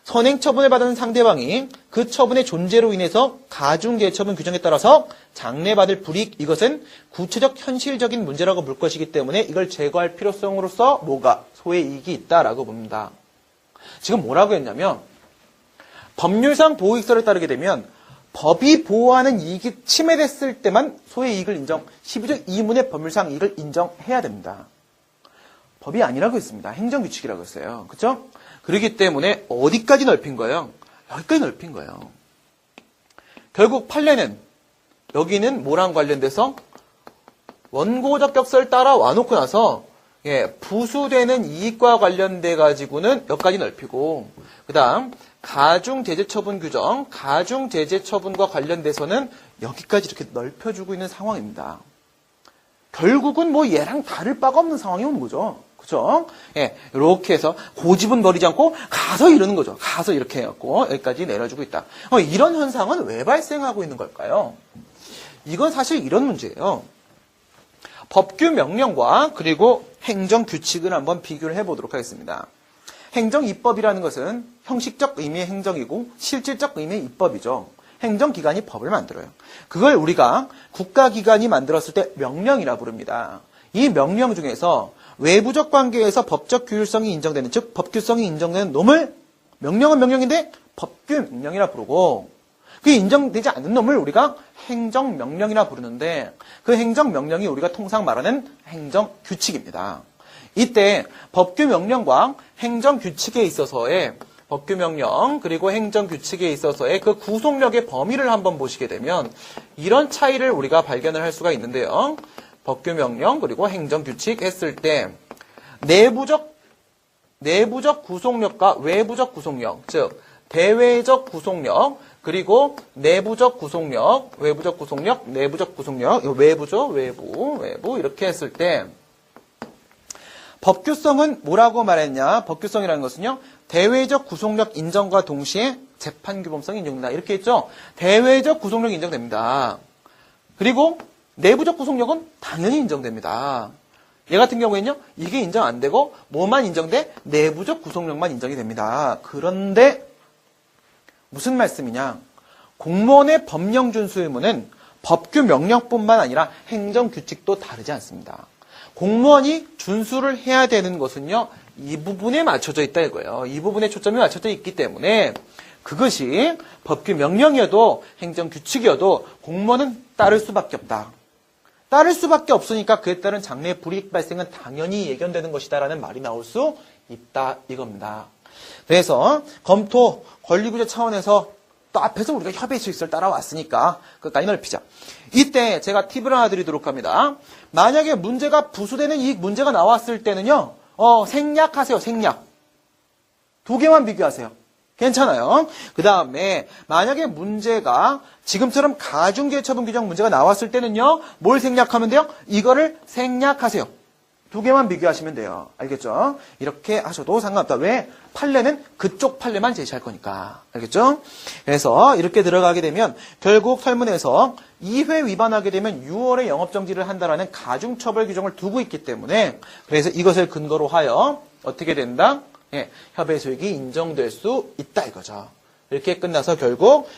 선행처분을 받은 상대방이 그 처분의 존재로 인해서 가중제처분 규정에 따라서 장래받을 불이익 이것은 구체적 현실적인 문제라고 볼 것이기 때문에 이걸 제거할 필요성으로서 뭐가 소의 이익이 있다라고 봅니다. 지금 뭐라고 했냐면 법률상 보호익설에 따르게 되면 법이 보호하는 이익이 침해됐을 때만 소의 이익을 인정, 12조 2문의 법률상 이익을 인정해야 됩니다. 법이 아니라고 했습니다. 행정규칙이라고 했어요. 그렇죠? 그렇기 때문에 어디까지 넓힌 거예요? 여기까지 넓힌 거예요. 결국 판례는 여기는 뭐랑 관련돼서 원고적 격서를 따라 와놓고 나서 부수되는 이익과 관련돼 가지고는 여기까지 넓히고 그 다음 가중제재처분 규정, 가중제재처분과 관련돼서는 여기까지 이렇게 넓혀주고 있는 상황입니다. 결국은 뭐 얘랑 다를 바가 없는 상황이 오는 거죠. 그죠? 이렇게 해서 고집은 버리지 않고 가서 이러는 거죠. 가서 이렇게 해갖고 여기까지 내려주고 있다. 이런 현상은 왜 발생하고 있는 걸까요? 이건 사실 이런 문제예요. 법규 명령과 그리고 행정규칙을 한번 비교를 해보도록 하겠습니다. 행정입법이라는 것은 형식적 의미의 행정이고 실질적 의미의 입법이죠. 행정기관이 법을 만들어요. 그걸 우리가 국가기관이 만들었을 때 명령이라 부릅니다. 이 명령 중에서 외부적 관계에서 법적 규율성이 인정되는, 즉 법규성이 인정되는 놈을 명령은 명령인데 법규 명령이라 부르고 그게 인정되지 않는 놈을 우리가 행정명령이라 부르는데 그 행정명령이 우리가 통상 말하는 행정규칙입니다. 이때 법규명령과 행정규칙에 있어서의 법규명령 그리고 행정규칙에 있어서의 그 구속력의 범위를 한번 보시게 되면 이런 차이를 우리가 발견을 할 수가 있는데요. 법규명령 그리고 행정규칙 했을 때 내부적 구속력과 외부적 구속력, 즉 대외적 구속력 그리고 내부적 구속력, 외부적 구속력, 내부적 구속력, 외부죠, 외부 이렇게 했을 때 법규성은 뭐라고 말했냐? 법규성이라는 것은요, 대외적 구속력 인정과 동시에 재판규범성이 인정된다. 이렇게 했죠? 대외적 구속력이 인정됩니다. 그리고 내부적 구속력은 당연히 인정됩니다. 얘 같은 경우에는요, 이게 인정 안 되고 뭐만 인정돼? 내부적 구속력만 인정이 됩니다. 그런데 무슨 말씀이냐? 공무원의 법령 준수 의무는 법규 명령뿐만 아니라 행정규칙도 다르지 않습니다. 공무원이 준수를 해야 되는 것은요, 이 부분에 맞춰져 있다 이거예요. 이 부분에 초점이 맞춰져 있기 때문에 그것이 법규 명령이어도 행정규칙이어도 공무원은 따를 수밖에 없다. 따를 수밖에 없으니까 그에 따른 장래 불이익 발생은 당연히 예견되는 것이다라는 말이 나올 수 있다 이겁니다. 그래서 검토 권리구조 차원에서 또 앞에서 우리가 협의 질서를 따라왔으니까 끝까지 넓히자. 이때 제가 팁을 하나 드리도록 합니다. 만약에 문제가 부수되는 이 문제가 나왔을 때는요. 생략하세요. 생략. 두 개만 비교하세요. 괜찮아요. 그 다음에 만약에 문제가 지금처럼 가중기회처분 규정 문제가 나왔을 때는요. 뭘 생략하면 돼요? 이거를 생략하세요. 두 개만 비교하시면 돼요. 알겠죠? 이렇게 하셔도 상관없다. 왜? 판례는 그쪽 판례만 제시할 거니까. 알겠죠? 그래서 이렇게 들어가게 되면 결국 설문에서 2회 위반하게 되면 6월에 영업정지를 한다라는 가중처벌 규정을 두고 있기 때문에 그래서 이것을 근거로 하여 어떻게 된다? 협의 소익이 인정될 수 있다 이거죠. 이렇게 끝나서 결국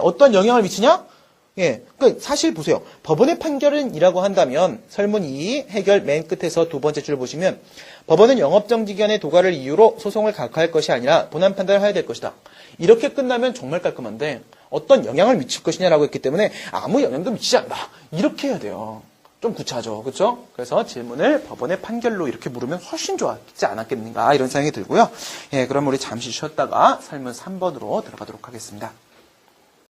어떤 영향을 미치냐? 그러니까 사실 보세요. 법원의 판결은이라고 한다면 설문 2 해결 맨 끝에서 두 번째 줄 보시면 법원은 영업정지 기간의 도과를 이유로 소송을 각하할 것이 아니라 본안 판단을 해야 될 것이다. 이렇게 끝나면 정말 깔끔한데 어떤 영향을 미칠 것이냐라고 했기 때문에 아무 영향도 미치지 않는다. 이렇게 해야 돼요. 좀 구차하죠. 그렇죠? 그래서 질문을 법원의 판결로 이렇게 물으면 훨씬 좋았지 않았겠는가 이런 생각이 들고요. 그럼 우리 잠시 쉬었다가 설문 3번으로 들어가도록 하겠습니다.